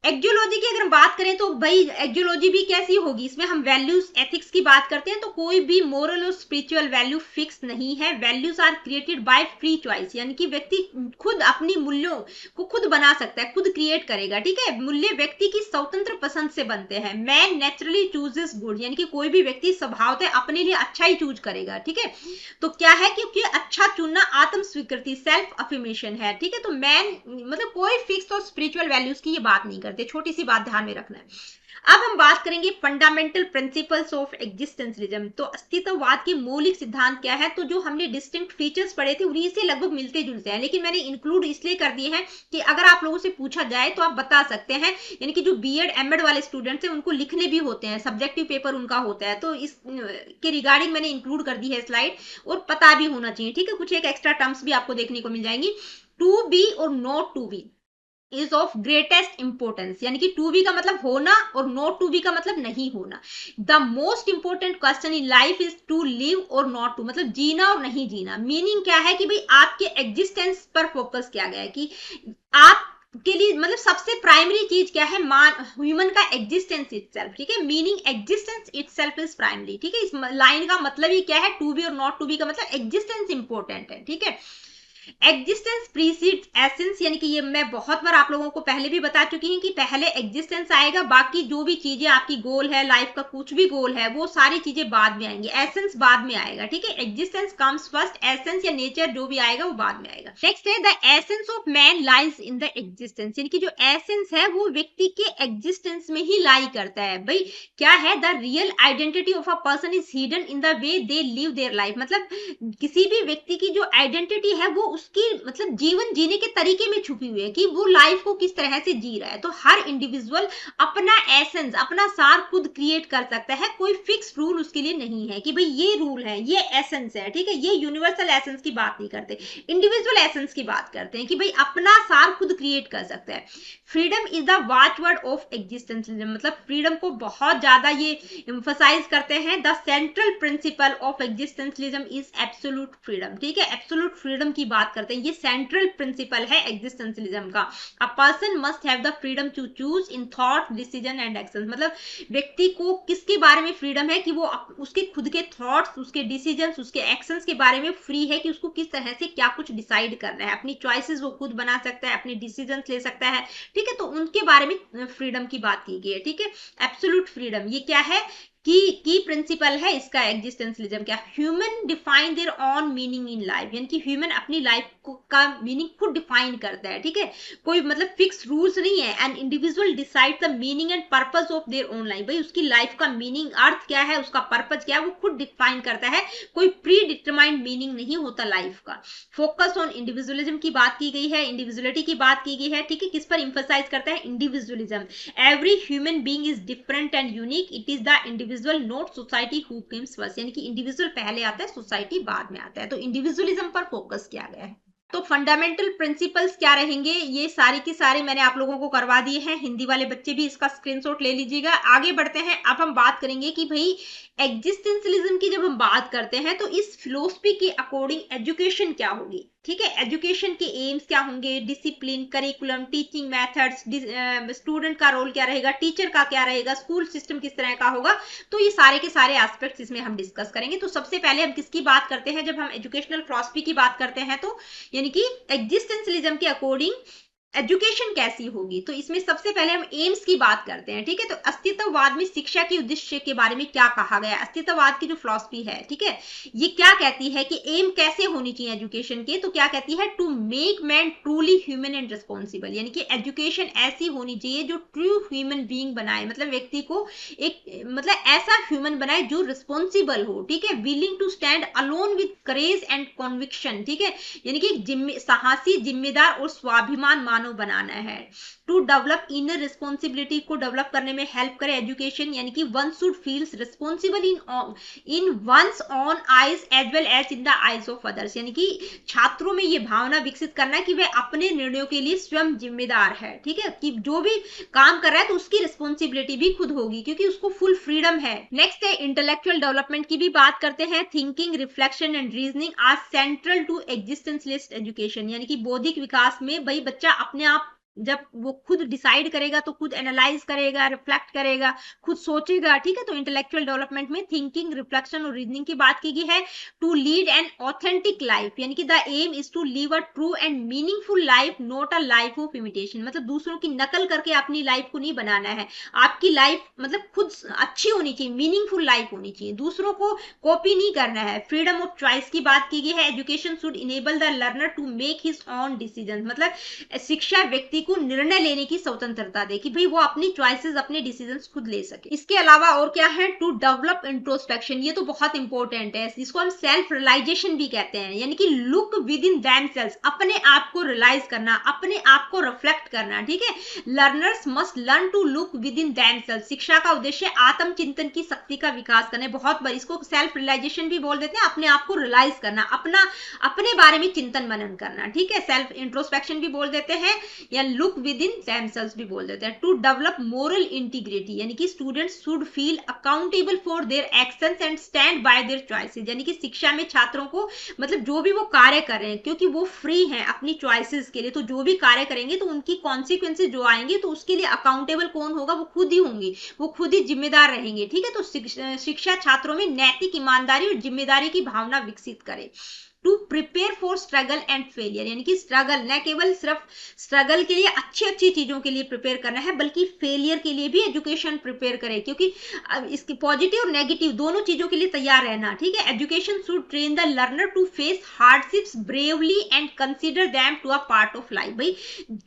एक्जियोलॉजी की अगर हम बात करें तो भाई एक्जियोलॉजी भी कैसी होगी? इसमें हम वैल्यूज एथिक्स की बात करते हैं, तो कोई भी मोरल और स्पिरिचुअल वैल्यू फिक्स नहीं है। Values are created by free choice, यानी कि व्यक्ति खुद अपनी मूल्यों को खुद बना सकता है, खुद क्रिएट करेगा, ठीक है। मूल्य व्यक्ति की स्वतंत्र पसंद से बनते हैं। मैन नेचुरली चूजेस गुड, यानी कि कोई भी व्यक्ति स्वभावतः अपने लिए अच्छा ही चूज करेगा, ठीक है। तो क्या है? क्योंकि अच्छा चुनना आत्म स्वीकृति, सेल्फ अफर्मेशन है, ठीक है। तो मैन मतलब कोई फिक्स और स्पिरिचुअल वैल्यूज की ये बात नहीं करते, छोटी सी बात ध्यान में रखना है। अब हम बात करेंगे फंडामेंटल प्रिंसिपल्स ऑफ एग्जिस्टेंशियलिज्म। तो अस्तित्ववाद के मौलिक सिद्धांत क्या है? तो जो हमने डिस्टिंक्ट फीचर्स पढ़े थे उन्हीं से लगभग मिलते जुलते हैं, लेकिन मैंने इंक्लूड इसलिए कर दिए हैं कि अगर आप लोगों से पूछा जाए तो आप बता सकते हैं। यानी कि जो बीएड एमएड वाले स्टूडेंट्स हैं उनको लिखने भी होते हैं, सब्जेक्टिव पेपर उनका होता है, तो इसके रिगार्डिंग मैंने इंक्लूड कर दी है स्लाइड, और पता भी होना चाहिए, ठीक है। कुछ एक एक्स्ट्रा टर्म्स भी आपको देखने को मिल जाएंगी। टू बी और not to be is of greatest importance, यानी कि टू बी का मतलब होना और नॉट टू बी का मतलब नहीं होना। The most important question in life is to live और नॉट टू, मतलब जीना और नहीं जीना। मीनिंग क्या है कि भाई आपके एग्जिस्टेंस पर फोकस किया गया है कि आप के लिए मतलब सबसे प्राइमरी चीज क्या है, ह्यूमन का एग्जिस्टेंस इटसेल्फ, ठीक है, meaning existence itself is primary, ठीक है। इस लाइन का मतलब ही क्या है, टू बी और नॉट टू बी का मतलब एग्जिस्टेंस इंपॉर्टेंट है, ठीक है। एग्जिस्टेंस प्रीसीड्स एसेंस, यानी कि ये मैं बहुत बार आप लोगों को पहले भी बता चुकी हूँ कि पहले एग्जिस्टेंस आएगा, बाकी जो भी चीजें आपकी गोल है, लाइफ का कुछ भी गोल है, वो सारी चीजें बाद में आएंगी, एसेंस बाद में आएगा, ठीक है। एग्जिस्टेंस कम्स फर्स्ट, एसेंस या नेचर जो भी आएगा वो बाद में आएगा। नेक्स्ट है the essence of man lies in the existence, यानी कि जो एसेंस है वो व्यक्ति के एग्जिस्टेंस में ही लाई करता है। भाई क्या है, the real identity of a person is hidden in the way they live their life, मतलब किसी भी व्यक्ति की जो आइडेंटिटी है वो उसकी मतलब जीवन जीने के तरीके में छुपी हुई है कि वो लाइफ को किस तरह से जी रहा है। तो हर इंडिविजुअल अपना एसेंस, अपना सार खुद क्रिएट कर सकता है, कोई फिक्स रूल उसके लिए नहीं है कि भाई ये रूल है, ये एसेंस है, ठीक है। ये यूनिवर्सल एसेंस की बात नहीं करते, इंडिविजुअल एसेंस की बात करते हैं कि भाई अपना सार खुद क्रिएट कर सकता है। Freedom is the watchword of existentialism, मतलब फ्रीडम को बहुत ज्यादा ये एम्फसाइज करते हैं। The central principle of existentialism is absolute freedom, ठीक है, एब्सोल्यूट फ्रीडम की बात करते हैं, ये सेंट्रल प्रिंसिपल है एग्जिस्टेंशियलिज्म का। A person must have the freedom to choose in thought, decision and action, मतलब व्यक्ति को किसके बारे में फ्रीडम है कि वो उसके खुद के थॉट्स, उसके डिसीजंस, उसके एक्शंस के बारे में फ्री है कि उसको किस तरह से क्या कुछ डिसाइड करना है, अपनी चॉइसेस वो खुद बना सकता है, अपने डिसीजंस ले सकता है, ठीक है। तो उनके बारे में फ्रीडम की बात की गई है, ठीक है। एब्सोल्यूट फ्रीडम ये क्या है, की प्रिंसिपल है इसका एग्जिस्टेंशियलिज्म क्या, human define there on meaning in life, यानी कि ह्यूमन अपनी लाइफ का मीनिंग खुद डिफाइन करता है, ठीक है। कोई मतलब फिक्स रूल्स नहीं है। An individual decide the meaning and purpose of their own life, भाई उसकी लाइफ का मीनिंग, अर्थ क्या है, उसका पर्पस क्या है, वो खुद डिफाइन करता है, कोई प्री डिटरमाइंड मीनिंग नहीं होता लाइफ का। फोकस ऑन इंडिविजुअलिज्म की बात की गई है, इंडिविजुअलिटी की बात की गई है, ठीक है। किस पर इंफसाइज करता है, individualism. Every human being is different and unique, it is the individual not society who comes first, यानी कि इंडिविजुअल पहले आता है, सोसाइटी बाद में आता है। तो इंडिविजुअलिज्म पर फोकस किया गया है। तो फंडामेंटल प्रिंसिपल्स क्या रहेंगे, ये सारे के सारे मैंने आप लोगों को करवा दिए हैं। हिंदी वाले बच्चे भी इसका स्क्रीनशॉट ले लीजिएगा। आगे बढ़ते हैं, अब हम बात करेंगे कि भाई एग्जिस्टेंशियलिज्म की जब हम बात करते हैं तो इस फिलोसफी के अकॉर्डिंग एजुकेशन क्या होगी, ठीक है। एजुकेशन के एम्स क्या होंगे, discipline, curriculum, teaching methods, student का रोल क्या रहेगा, टीचर का क्या रहेगा, स्कूल सिस्टम किस तरह का होगा, तो ये सारे के सारे एस्पेक्ट्स इसमें हम डिस्कस करेंगे। तो सबसे पहले हम किसकी बात करते हैं, जब हम एजुकेशनल फिलॉसफी की बात करते हैं तो यानी कि एग्जिस्टेंशियलिज्म के अकॉर्डिंग एजुकेशन कैसी होगी, तो इसमें सबसे पहले हम एम्स की बात करते हैं, ठीक है। तो अस्तित्ववाद में शिक्षा के उद्देश्य के बारे में क्या कहा गया, अस्तित्ववाद की जो फिलॉसफी है, ठीक है, ये क्या कहती है कि एम कैसे होनी चाहिए एजुकेशन के, तो क्या कहती है, to make man truly human and responsible, यानी कि एजुकेशन ऐसी होनी चाहिए जो ट्रू ह्यूमन बीइंग बनाए, मतलब व्यक्ति को एक मतलब ऐसा ह्यूमन बनाए जो रिस्पॉन्सिबल हो, ठीक है, willing to stand alone with courage and conviction, ठीक है, यानी कि साहसी, जिम्मेदार और स्वाभिमान बनाना है। टू डेवलप इनर रिस्पॉन्सिबिलिटी को डेवलप करने में हेल्प करे एजुकेशन, यानी कि one should feels responsible in one's own eyes as well as in the eyes of others, यानी कि छात्रों में ये भावना विकसित करना है कि वह अपने निर्णयों के लिए स्वयं जिम्मेदार है, ठीक है, कि जो भी काम कर रहा है तो उसकी रिस्पॉन्सिबिलिटी भी खुद होगी क्योंकि उसको फुल फ्रीडम है। नेक्स्ट है इंटेलेक्चुअल डेवलपमेंट की भी बात करते हैं। Thinking, reflection and reasoning are central to existentialist education, यानी कि बौद्धिक विकास में भाई बच्चा अपने आप जब वो खुद डिसाइड करेगा तो खुद एनालाइज करेगा, रिफ्लेक्ट करेगा, खुद सोचेगा, ठीक है। तो इंटेलेक्चुअल डेवलपमेंट में थिंकिंग, रिफ्लेक्शन और रीजनिंग की बात की गई है। To lead an authentic life, यानी कि the aim is to live a true and meaningful life, not a life of imitation, मतलब दूसरों की नकल करके अपनी लाइफ को नहीं बनाना है। आपकी लाइफ मतलब खुद अच्छी होनी चाहिए, मीनिंगफुल लाइफ होनी चाहिए, दूसरों को कॉपी नहीं करना है। फ्रीडम ऑफ चॉइस की बात की गई है। Education should enable the learner to make his own decision, मतलब शिक्षा व्यक्ति को निर्णय लेने की स्वतंत्रता दे कि भाई वो अपनी चॉइसेस, अपने डिसीजंस खुद ले सके। इसके अलावा और क्या है, टू डेवलप इंट्रोस्पेक्शन, ये तो बहुत इंपॉर्टेंट है, इसको हम सेल्फ रियलाइजेशन भी कहते हैं, यानी कि लुक विद इन देमसेल्व्स, अपने आप को रियलाइज करना, अपने आप को रिफ्लेक्ट करना, ठीक है। Learners must learn to look within themselves, शिक्षा का उद्देश्य आत्मचिंतन की शक्ति का विकास करना है। बहुत बार इसको सेल्फ रियलाइजेशन भी बोल देते हैं, अपने आप को रियलाइज करना, अपने बारे में चिंतन मनन करना, ठीक है, सेल्फ इंट्रोस्पेक्शन भी बोल देते हैं, या and look within themselves भी बोल देते हैं। टू डेवलप मोरल इंटीग्रिटी, यानी कि students should feel accountable for their actions and stand by there choices, यानी कि शिक्षा में छात्रों को मतलब जो भी वो कार्य कर रहे हैं, क्योंकि वो फ्री हैं अपनी चॉइसेस के लिए, तो जो भी कार्य करेंगे तो उनकी कॉन्सिक्वेंसेज जो आएंगे तो उसके लिए अकाउंटेबल कौन होगा, वो खुद ही होंगे, वो खुद ही जिम्मेदार रहेंगे। ठीक है, तो शिक्षा छात्रों में नैतिक ईमानदारी और जिम्मेदारी की भावना विकसित करे। To prepare for struggle and failure, यानी कि स्ट्रगल न केवल सिर्फ स्ट्रगल के लिए अच्छी अच्छी चीजों के लिए प्रिपेयर करना है, बल्कि फेलियर के लिए भी एजुकेशन प्रिपेयर करे, क्योंकि इसकी पॉजिटिव और नेगेटिव दोनों चीजों के लिए तैयार रहना। ठीक है, education should train the learner to face hardships bravely and consider them to a part of life. भाई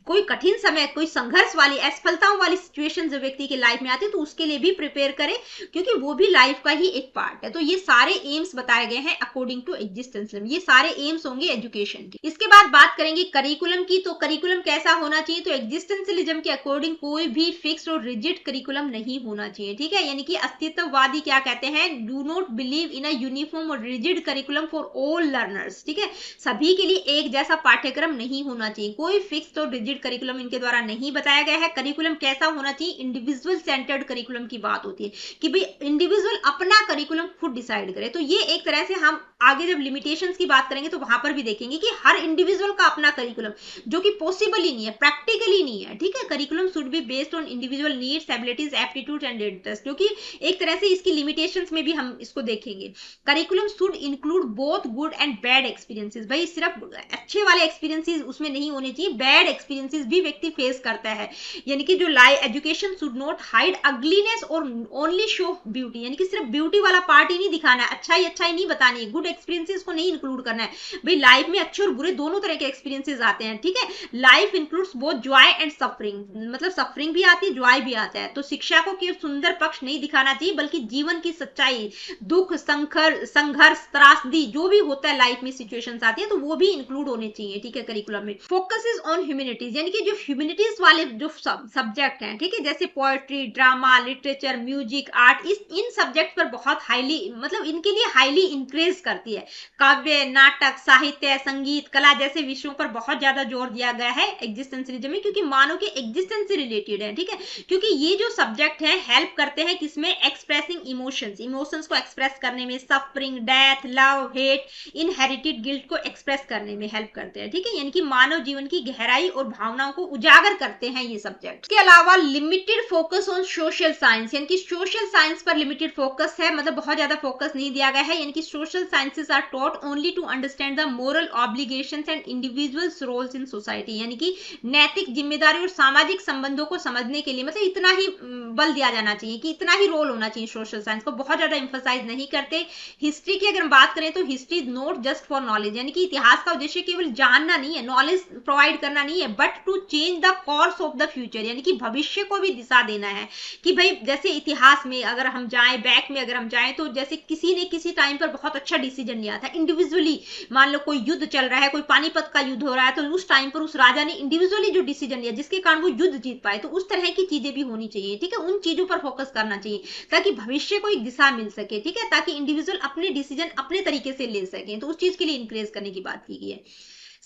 कोई कठिन समय, कोई संघर्ष वाली, असफलताओं वाली सिचुएशन जब व्यक्ति के लाइफ में आती है तो उसके लिए भी प्रिपेयर करे, क्योंकि वो भी लाइफ का ही एक पार्ट है। तो ये सारे एम्स बताए गए हैं अकॉर्डिंग टू एग्जिस्टेंशियलिज्म, ये सारे एम्स होंगे एजुकेशन के। इसके बाद बात करेंगे करिकुलम की। तो करिकुलम कैसा होना चाहिए, तो एग्जिस्टेंशियलिज्म के अकॉर्डिंग कोई भी फिक्स्ड और रिजिड करिकुलम नहीं होना चाहिए। ठीक है, यानी कि अस्तित्ववादी क्या कहते हैं, do not believe in a uniform और rigid curriculum for all learners. ठीक है, सभी के लिए एक जैसा पाठ्यक्रम नहीं होना चाहिए, कोई फिक्स्ड और रिजिड करिकुलम इनके द्वारा नहीं बताया गया है। करिकुलम कैसा होना चाहिए, इंडिविजुअल सेंटर्ड करिकुलम की बात होती है कि भाई इंडिविजुअल अपना करिकुलम खुद डिसाइड करे। तो ये एक तरह से हम आगे जब लिमिटेशंस की बात करेंगे तो वहां पर भी देखेंगे कि हर इंडिविजुअल का अपना करिकुलम, जो कि पॉसिबल ही नहीं है, प्रैक्टिकली नहीं है। ठीक है, curriculum should be based on individual needs, abilities, aptitude and interest, जो कि एक तरह से इसकी लिमिटेशंस में भी हम इसको देखेंगे। Curriculum should include both good and bad experiences. भाई सिर्फ अच्छे वाले एक्सपीरियंसेस उसमें नहीं होने चाहिए, बैड एक्सपीरियंसेस भी व्यक्ति फेस करता है। यानी कि जो education should not hide ugliness और ओनली शो ब्यूटी, यानी कि सिर्फ ब्यूटी वाला पार्ट ही नहीं दिखाना है, अच्छाई नहीं बतानी है, गुड एक्सपीरियंसेस को नहीं इंक्लूड करना है। भाई लाइफ में अच्छे और बुरे दोनों तरह के एक्सपीरियंसेस आते हैं। ठीक है, life includes both Joy and suffering, मतलब सफरिंग भी आती है, जॉय भी आता है। तो शिक्षा को केवल सुंदर पक्ष नहीं दिखाना चाहिए, बल्कि जीवन की सच्चाई, दुख, संघर्ष, त्रासदी जो भी होता है लाइफ में सिचुएशंस आती है तो वो भी इंक्लूड होने चाहिए। ठीक है, करिकुलम में फोकस इज ऑन ह्यूमैनिटीज, यानी कि जो ह्यूमैनिटीज वाले जो सब्जेक्ट हैं, ठीक है, जैसे poetry, drama, literature, music, art, इन सब्जेक्ट पर बहुत हाईली, मतलब इनके लिए हाईली इंक्रेज करती है। काव्य, नाटक, साहित्य, संगीत, कला जैसे विषयों पर बहुत ज्यादा जोर दिया गया है एग्जिस्टेंशियलिज्म में, क्योंकि मानव के एग्जिस्टेंस से रिलेटेड है। ठीक है, क्योंकि ये जो सब्जेक्ट है हेल्प करते हैं किसमें, एक्सप्रेसिंग इमोशंस को एक्सप्रेस करने में, suffering, death, love, hate, inherited guilt को एक्सप्रेस करने में हेल्प करते हैं। ठीक है, यानी कि मानव जीवन की गहराई और भावनाओं को उजागर करते हैं ये सब्जेक्ट। इसके अलावा limited focus on social science, यानी कि सोशल साइंस पर लिमिटेड फोकस है, मतलब बहुत ज्यादा फोकस नहीं दिया गया है। यानी कि social sciences are taught only to understand the moral obligations and individuals roles in society, यानी कि नैतिक जिम्मेदारी और सामाजिक संबंधों को समझने के लिए मतलब इतना ही बल दिया जाना चाहिए कि इतना ही रोल होना चाहिए। सोशल साइंस को बहुत ज्यादा एम्फसाइज नहीं करते। हिस्ट्री की अगर हम बात करें तो history is not just for knowledge, यानी कि इतिहास का उद्देश्य केवल जानना नहीं है, नॉलेज प्रोवाइड करना नहीं है, but to change the course of the future, यानी कि भविष्य को भी दिशा देना है। कि भाई जैसे इतिहास में अगर हम जाएं, बैक में अगर हम जाएं, तो जैसे किसी ने किसी टाइम पर बहुत अच्छा डिसीजन लिया था इंडिविजुअली, मान लो कोई युद्ध चल रहा है, कोई पानीपत का युद्ध हो रहा है, तो उस टाइम पर उस राजा ने इंडिविजुअली जो डिसीजन लिया जिसके कारण वो युद्ध जीत पाए, तो उस तरह की चीजें भी होनी चाहिए। ठीक है, उन चीजों पर फोकस करना चाहिए ताकि भविष्य को एक दिशा मिल सके। ठीक है, ताकि इंडिविजुअल अपने डिसीजन अपने तरीके से ले सके, तो उस चीज के लिए इंक्रेज करने की बात की गई है।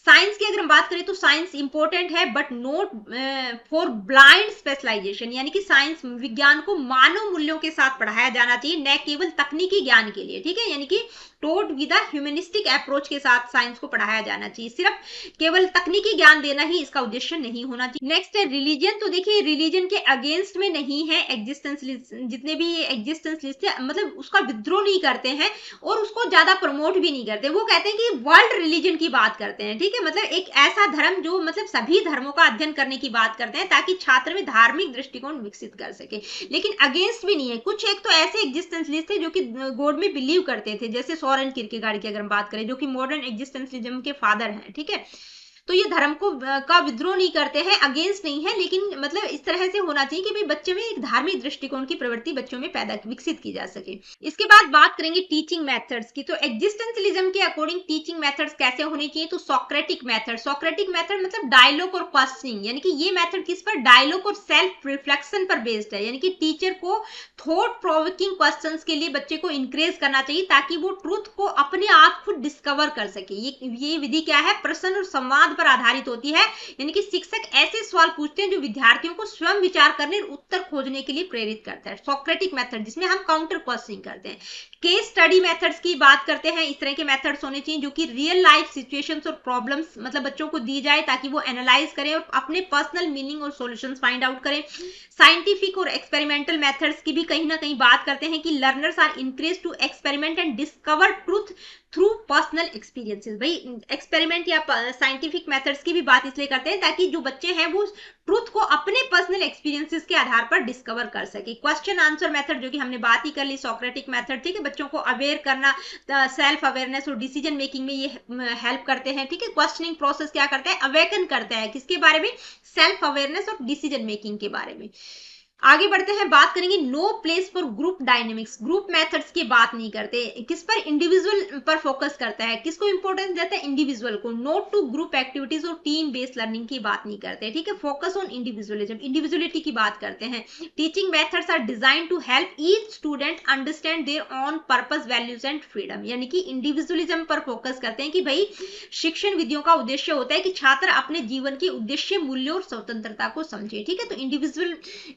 साइंस की अगर हम बात करें तो साइंस इंपॉर्टेंट है but not for blind specialization, यानी कि साइंस विज्ञान को मानव मूल्यों के साथ पढ़ाया जाना चाहिए, न केवल तकनीकी ज्ञान के लिए। ठीक है, यानी कि टोट विद ह्यूमनिस्टिक अप्रोच के साथ साइंस को पढ़ाया जाना चाहिए, सिर्फ केवल तकनीकी ज्ञान देना ही इसका उद्देश्य नहीं होना चाहिए। नेक्स्ट है रिलीजन। तो देखिए रिलीजन के अगेंस्ट में नहीं है एग्जिस्टेंशलिस्ट, जितने भी एग्जिस्टेंशलिस्ट है मतलब उसका विद्रोह नहीं करते हैं और उसको ज्यादा प्रमोट भी नहीं करते। वो कहते हैं कि वर्ल्ड रिलीजन की बात करते हैं। ठीक है, मतलब एक ऐसा धर्म जो मतलब सभी धर्मों का अध्ययन करने की बात करते हैं ताकि छात्र में धार्मिक दृष्टिकोण विकसित कर सके, लेकिन अगेंस्ट भी नहीं है। कुछ एक तो ऐसे एग्जिस्टेंशलिस्ट थे जो कि गॉड में बिलीव करते थे, जैसे सोरेन किरकेगार्ड की अगर हम बात करें, जो कि मॉडर्न एग्जिस्टेंशलिज्म के फादर हैं। ठीक है, तो ये धर्म को का विद्रोह नहीं करते हैं, अगेंस्ट नहीं है, लेकिन मतलब इस तरह से होना चाहिए कि भाई बच्चे में एक धार्मिक दृष्टिकोण की प्रवृत्ति बच्चों में पैदा विकसित की जा सके। इसके बाद बात करेंगे टीचिंग मेथड्स की। तो एग्जिस्टेंशलिज्म के अकॉर्डिंग टीचिंग मेथड्स कैसे होने चाहिए, तो सॉक्रेटिक मेथड। सॉक्रेटिक मेथड मतलब डायलॉग और क्वेश्चनिंग, यानी कि ये मेथड किस पर, डायलॉग और सेल्फ रिफ्लेक्शन पर बेस्ड है, यानी कि टीचर को थॉट प्रोवोकिंग क्वेश्चंस के लिए बच्चे को इंकरेज करना चाहिए ताकि वो ट्रूथ को अपने आप खुद डिस्कवर कर सके। ये विधि क्या है, प्रश्न और संवाद सिद्धांत पर आधारित होती है, यानी कि शिक्षक ऐसे सवाल पूछते हैं जो विद्यार्थियों को स्वयं विचार करने और उत्तर खोजने के लिए प्रेरित करता है। सोक्रेटिक मेथड, जिसमें हम काउंटर क्वेश्चनिंग करते हैं। केस स्टडी मेथड्स की बात करते हैं, इस तरह के मेथड्स होने चाहिए जो कि रियल लाइफ सिचुएशंस और प्रॉब्लम्स मतलब बच्चों को दी जाए ताकि वो एनालाइज करें और अपने पर्सनल मीनिंग और सॉल्यूशंस फाइंड आउट करें। साइंटिफिक और एक्सपेरिमेंटल मेथड्स की भी कहीं ना कहीं बात करते हैं कि learners are encourage to experiment and discover truth through personal experiences. भाई एक्सपेरिमेंट या साइंटिफिक मेथड्स की भी बात इसलिए करते हैं ताकि जो बच्चे हैं वो ट्रूथ को अपने पर्सनल एक्सपीरियंसेस के आधार पर डिस्कवर कर सके। क्वेश्चन आंसर मेथड जो कि हमने बात ही कर ली, सोक्रेटिक मेथड, ठीक है, बच्चों को अवेयर करना, सेल्फ अवेयरनेस और डिसीजन मेकिंग में ये हेल्प करते हैं। ठीक है, क्वेश्चनिंग प्रोसेस क्या करता है, अवेकन करता है किसके बारे में, सेल्फ अवेयरनेस और डिसीजन मेकिंग के बारे में। आगे बढ़ते हैं, बात करेंगे no place for group dynamics. Group methods की बात नहीं करते, किस पर, इंडिविजुअल पर फोकस करता है। किसको इंपॉर्टेंस देता है, इंडिविजुअल को। नोट टू ग्रुप एक्टिविटीज और टीम बेस्ड लर्निंग की बात नहीं करते। ठीक है, फोकस ऑन इंडिविजुअलिज्म, इंडिविजुअलिटी की बात करते हैं। Teaching methods are design to help each student understand their own purpose, values and freedom, यानी कि इंडिविजुअलिज्म पर फोकस करते हैं कि भाई शिक्षण विधियों का उद्देश्य होता है कि छात्र अपने जीवन के उद्देश्य, मूल्यों और स्वतंत्रता को समझे। ठीक है, तो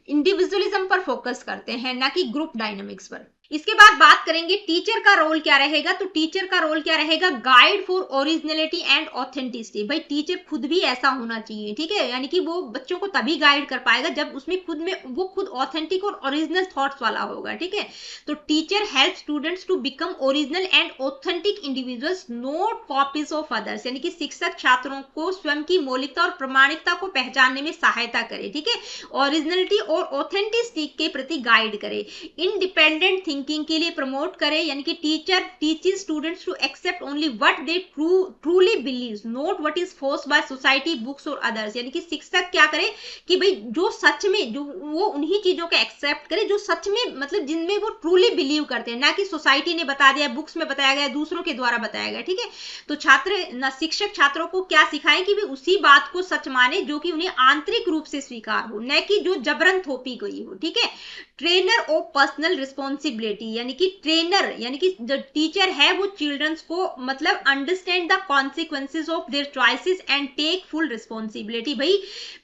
इंडिविजुअलिज्म पर फोकस करते हैं, ना कि ग्रुप डायनामिक्स पर। इसके बाद बात करेंगे टीचर का रोल क्या रहेगा। तो टीचर का रोल क्या रहेगा, guide for originality and authenticity. भाई टीचर खुद भी ऐसा होना चाहिए, ठीक है, यानी कि वो बच्चों को तभी गाइड कर पाएगा जब उसमें खुद में वो खुद ऑथेंटिक और ओरिजिनल थॉट्स वाला होगा। ठीक है, तो teacher help students to become original and authentic individuals, not copies of others, यानी कि शिक्षक छात्रों को स्वयं की मौलिकता और प्रामाणिकता को पहचानने में सहायता करे। ठीक है, ओरिजिनलिटी और ऑथेंटिसिटी के प्रति गाइड करे। इंडिपेंडेंट थिंकिंग के लिए प्रमोट करे, यानी कि teacher teaches students to accept only what they truly believe, not what is forced by society, books और अदर्स, यानी कि शिक्षक क्या करे कि भाई जो सच में, जो वो उन्हीं चीजों को एक्सेप्ट करे जो सच में मतलब जिनमें वो ट्रूली बिलीव करते हैं, ना कि सोसाइटी ने बता दिया, बुक्स में बताया गया, दूसरों के द्वारा बताया गया। ठीक है, तो शिक्षक छात्रों को क्या सिखाए कि वे उसी बात को सच माने जो कि उन्हें आंतरिक रूप से स्वीकार हो, न कि जो जबरन थोपी गई हो। ठीक है, ट्रेनर ऑफ पर्सनल रिस्पॉन्सिबिलिटी, यानी कि ट्रेनर, यानी कि जो टीचर है वो चिल्ड्रंस को मतलब understand the consequences of their choices and take full responsibility. भाई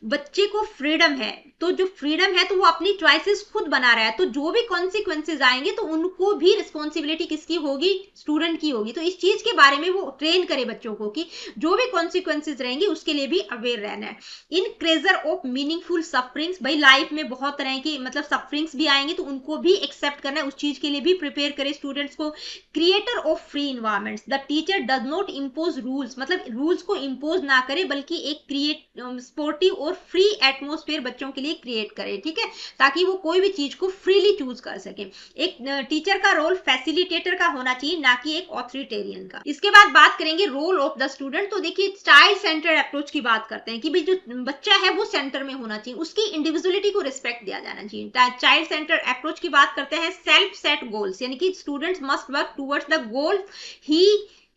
बच्चे को फ्रीडम है, तो जो फ्रीडम है तो वो अपनी चॉइसेस खुद बना रहा है, तो जो भी कॉन्सिक्वेंसेज आएंगे तो उनको भी रिस्पॉन्सिबिलिटी किसकी होगी, स्टूडेंट की होगी। तो इस चीज के बारे में वो ट्रेन करे बच्चों को कि जो भी कॉन्सिक्वेंसेज रहेंगे उसके लिए भी अवेयर रहना है। इनक्रेजर ऑफ मीनिंगफुल सफरिंग्स, भाई लाइफ में बहुत तरह की मतलब सफरिंग्स भी आएंगे तो उनको भी एक्सेप्ट करना है, उस चीज के लिए भी प्रिपेयर करे स्टूडेंट्स को। Creator of free environments, the teacher does not impose rules, मतलब रूल्स को इम्पोज ना करे बल्कि एक स्पोर्टिव और फ्री एटमोस्फेयर बच्चों के लिए क्रिएट करे। ठीक है, ताकि वो कोई भी चीज को फ्रीली चूज कर सके। एक टीचर का रोल फैसिलिटेटर का होना चाहिए, ना कि एक ऑथोरिटेरियन का। इसके बाद बात करेंगे रोल ऑफ द स्टूडेंट। तो देखिए चाइल्ड सेंटर्ड अप्रोच की बात करते हैं कि भाई जो बच्चा है वो सेंटर में होना चाहिए, उसकी इंडिविजुअलिटी को रिस्पेक्ट दिया जाना चाहिए। चाइल्ड सेंटर्ड अप्रोच की बात करते हैं सेल्फ सेट गोल्स, यानी कि students must work towards the goal he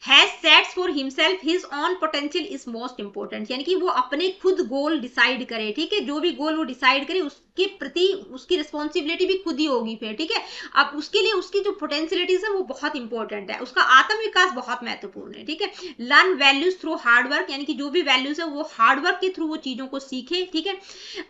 has sets for himself, his own potential is most important, यानी कि वो अपने खुद गोल डिसाइड करे। ठीक है, जो भी गोल वो डिसाइड करे उसके प्रति उसकी रिस्पॉन्सिबिलिटी भी खुद ही होगी फिर। ठीक है, अब उसके लिए उसकी जो पोटेंशियलिटीज है वो बहुत इंपॉर्टेंट है, उसका आत्म विकास बहुत महत्वपूर्ण है। ठीक है, learn values through hard work, यानी कि जो भी वैल्यूज है वो हार्ड वर्क के थ्रू वो चीजों को सीखे। ठीक है,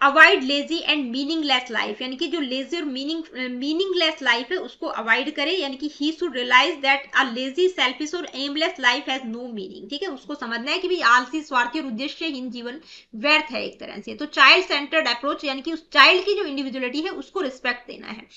avoid lazy and meaningless life, यानी कि जो लेजी और मीनिंगलेस लाइफ है उसको अवॉइड करे, यानी कि he should realize that a lazy, selfish और aimless life has no meaning. ठीक है, उसको समझना है कि भाई आलसी, स्वार्थी और उद्देश्यहीन जीवन व्यर्थ है एक तरह से। तो चाइल्ड सेंटर्ड अप्रोच, यानी कि उस चाइल्ड की जो इंडिविजुअलिटी है उसको रिस्पेक्ट देना है।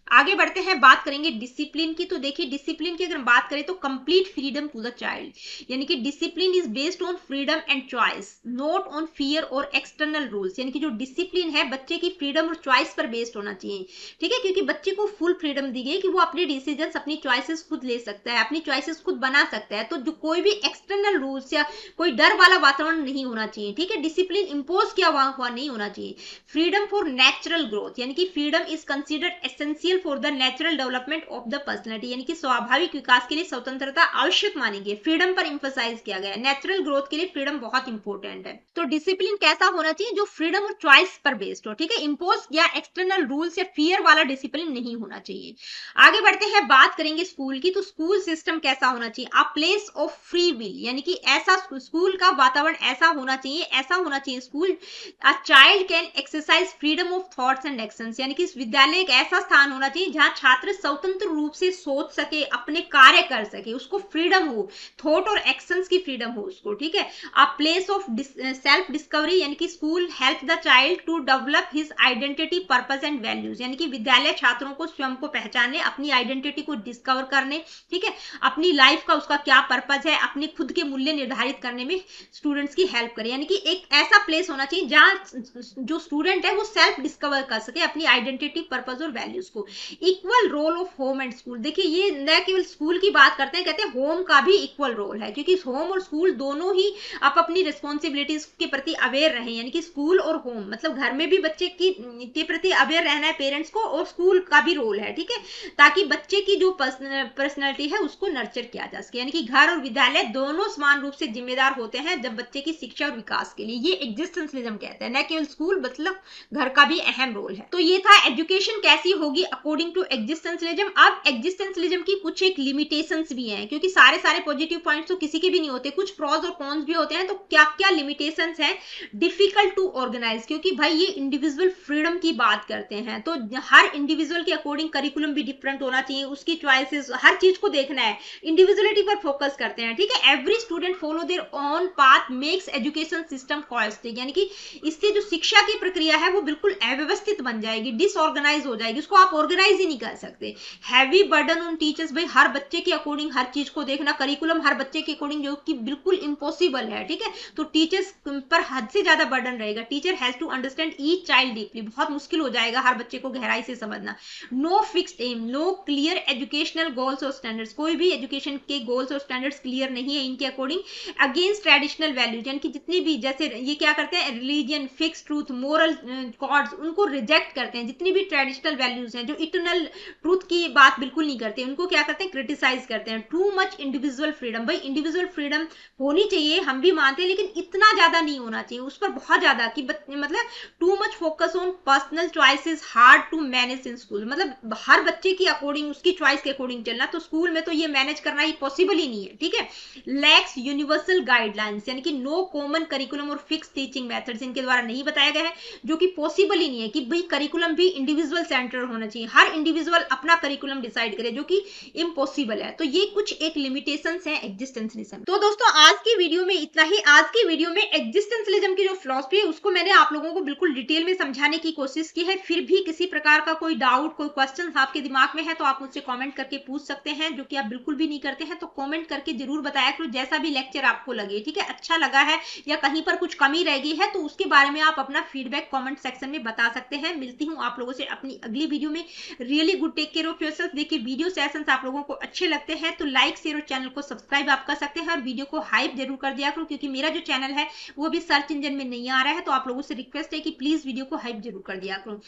आगे बढ़ते हैं, बात करेंगे डिसिप्लिन की। तो देखिए डिसिप्लिन की अगर बात करें तो complete freedom to the child, यानी कि discipline is based on freedom and choice, not on fear और एक्सटर्नल रूल्स, यानी कि जो डिसिप्लिन है बच्चे की फ्रीडम और चॉइस पर बेस्ड होना चाहिए। ठीक है, क्योंकि बच्चे को फुल फ्रीडम दी गई कि वो अपने डिसीजंस, अपनी चॉइसेस खुद ले सकता है, अपनी चॉइसेस खुद बना सकता है, तो जो कोई भी एक्सटर्नल रूल्स या कोई डर वाला वातावरण नहीं होना चाहिए। ठीक है, डिसिप्लिन इंपोज किया हुआ नहीं होना चाहिए। फ्रीडम फॉर नेचुरल ग्रोथ, यानी कि freedom is considered essential for the natural development of the personality, यानी कि स्वाभाविक विकास के लिए स्वतंत्रता आवश्यक मानी गई। फ्रीडम पर इंफोसाइज किया गया है। नेचुरल ग्रोथ के लिए फ्रीडम बहुत इंपॉर्टेंट है। तो डिसिप्लिन कैसा होना चाहिए? जो फ्रीडम और चॉइस पर बेस्ड हो, ठीक है, इम्पोज या एक्सटर्नल रूल्स या फियर वाला डिसिप्लिन नहीं होना चाहिए। आगे बढ़ते हैं, बात करेंगे स्कूल की। तो स्कूल सिस्टम कैसा होना चाहिए? अ प्लेस ऑफ फ्री विल, यानी कि ऐसा स्कूल का वातावरण ऐसा होना चाहिए, ऐसा होना चाहिए school, a child can exercise freedom of thoughts and actions, यानी कि इस विद्यालय एक ऐसा स्थान होना चाहिए जहां छात्र स्वतंत्र रूप से सोच सके, अपने कार्य कर सके, उसको फ्रीडम हो, थॉट और एक्शंस की फ्रीडम हो उसको, ठीक है। A place of self discovery, यानी कि school help the child to develop his identity, purpose and values, यानी कि विद्यालय छात्रों को स्वयं को पहचानने, अपनी आइडेंटिटी को डिस्कवर करने, ठीक है, अपनी लाइफ का उसका क्या पर्पस है, अपने खुद के मूल्य निर्धारित करने में स्टूडेंट्स की हेल्प करे। यानी कि एक ऐसा प्लेस होना चाहिए जहां जो स्टूडेंट है वो सेल्फ डिस्कवर कर सके अपनी आइडेंटिटी, पर्पस और वैल्यूज को। Equal role of home and school, देखिए ये न केवल स्कूल की बात करते हैं, कहते हैं होम का भी इक्वल रोल है, क्योंकि होम और स्कूल दोनों ही आप अपनी रिस्पॉन्सिबिलिटीज के प्रति अवेयर रहे, यानी कि स्कूल और होम, मतलब घर में भी बच्चे की के प्रति अवेयर रहना है पेरेंट्स को, और स्कूल का भी रोल है, ठीक है, ताकि बच्चे की जो पर्सनैलिटी है उसको नर्चर किया जा सके। यानी कि घर और विद्यालय दोनों समान रूप से जिम्मेदार होते हैं जब बच्चे की शिक्षा और विकास के लिए। ये एग्जिस्टेंशलिज्म कहते हैं, न केवल स्कूल मतलब घर का भी अहम रोल है। तो ये था एजुकेशन कैसी होगी अकॉर्डिंग टू एग्जिस्टेंशलिज्म। अब एग्जिस्टेंशलिज्म की कुछ एक लिमिटेशंस भी हैं, क्योंकि सारे पॉजिटिव पॉइंट्स तो किसी के भी नहीं होते, कुछ प्रॉज और कॉन्स भी होते हैं। तो क्या क्या लिमिटेशंस हैं? डिफिकल्ट टू ऑर्गेनाइज, क्योंकि भाई ये इंडिविजुअल फ्रीडम की बात करते हैं, तो हर इंडिविजुअल के अकॉर्डिंग करिकुलम भी डिफरेंट होना चाहिए, उसकी चॉइसेस, हर चीज को देखना है, इंडिविजुअलिटी पर फोकस करते हैं, ठीक है। Every student follow their own path makes education system caustic, यानी कि इससे जो शिक्षा की प्रक्रिया है वो बिल्कुल अव्यवस्थित बन जाएगी, डिसऑर्गेनाइज हो जाएगी, उसको आप ऑर्गेनाइज ही नहीं कर सकते। हैवी बर्डन ऑन टीचर्स, भाई हर बच्चे के अकॉर्डिंग हर चीज को देखना, करिकुलम हर बच्चे के अकॉर्डिंग, जो कि बिल्कुल इम्पॉसिबल है, ठीक है। तो टीचर्स पर हद से ज्यादा बर्डन रहेगा। Teacher has to understand each child deeply, बहुत मुश्किल हो जाएगा हर बच्चे को गहराई से समझना। No fixed aim, no clear educational goals और स्टैंडर्ड्स, कोई भी एजुकेशन के गोल्स और स्टैंडर्ड्स क्लियर नहीं है इनके अकॉर्डिंग। अगेंस्ट ट्रेडिशनल वैल्यूज, यानी कि जितनी भी, जैसे ये क्या करते हैं, religion, fix truth, moral chords, उनको रिजेक्ट करते हैं। जितनी भी ट्रेडिशनल वैल्यूज हैं, जो इटर्नल ट्रूथ की बात बिल्कुल नहीं करते, उनको क्या करते हैं, क्रिटिसाइज करते हैं। टू मच इंडिविजुअल फ्रीडम, भाई इंडिविजुअल फ्रीडम होनी चाहिए, हम भी मानते हैं, लेकिन इतना ज्यादा नहीं होना चाहिए, उस पर बहुत ज्यादा कि मतलब too much focus on personal choices hard to manage in school, मतलब हर बच्चे की अकॉर्डिंग, उसकी चॉइस के अकॉर्डिंग चलना, तो स्कूल में तो ये मैनेज करना ही पॉसिबल ही नहीं है, ठीक है। लैक्स यूनिवर्सल गाइडलाइंस, यानी कि नो कॉमन करिकुलम और फिक्स टीचिंग मेथड्स इनके द्वारा नहीं बताया गया है, जो कि पॉसिबल ही नहीं है कि भाई करिकुलम भी इंडिविजुअल सेंटर होना चाहिए, हर इंडिविजुअल अपना करिकुलम डिसाइड करे, जो कि इम्पॉसिबल है। तो ये कुछ एक लिमिटेशंस हैं एग्जिस्टेंशलिज्म। तो दोस्तों आज की वीडियो में इतना ही। आज की वीडियो में एग्जिस्टेंशलिज्म की जो फिलॉसफी है उसको मैंने आप लोगों को बिल्कुल डिटेल में समझाने की कोशिश की है। फिर भी किसी प्रकार का कोई डाउट, कोई क्वेश्चन आपके दिमाग में है तो आप मुझसे कमेंट करके पूछ सकते हैं, जो कि आप बिल्कुल भी नहीं करते हैं, तो कमेंट करके जरूर बताया करो, जैसा भी लेक्चर आपको लगे, ठीक है, अच्छा लगा है या कहीं पर कुछ कमी रह गई है तो उसके बारे में आप अपना फीडबैक कमेंट सेक्शन में बता सकते हैं। मिलती हूँ आप लोगों से अपनी अगली वीडियो में। Really good, take care of yourself. देखिए वीडियो सेशंस आप लोगों को अच्छे लगते हैं तो लाइक, शेयर और चैनल को सब्सक्राइब आप कर सकते हैं, और वीडियो को हाइप जरूर कर दिया करो, क्योंकि मेरा जो चैनल है वो भी सर्च इंजन में नहीं आ रहा है, तो आप लोगों से रिक्वेस्ट है कि प्लीज वीडियो को हाइप जरूर कर दिया करो।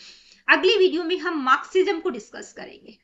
अगली वीडियो में हम मार्क्सिज्म को डिस्कस करेंगे।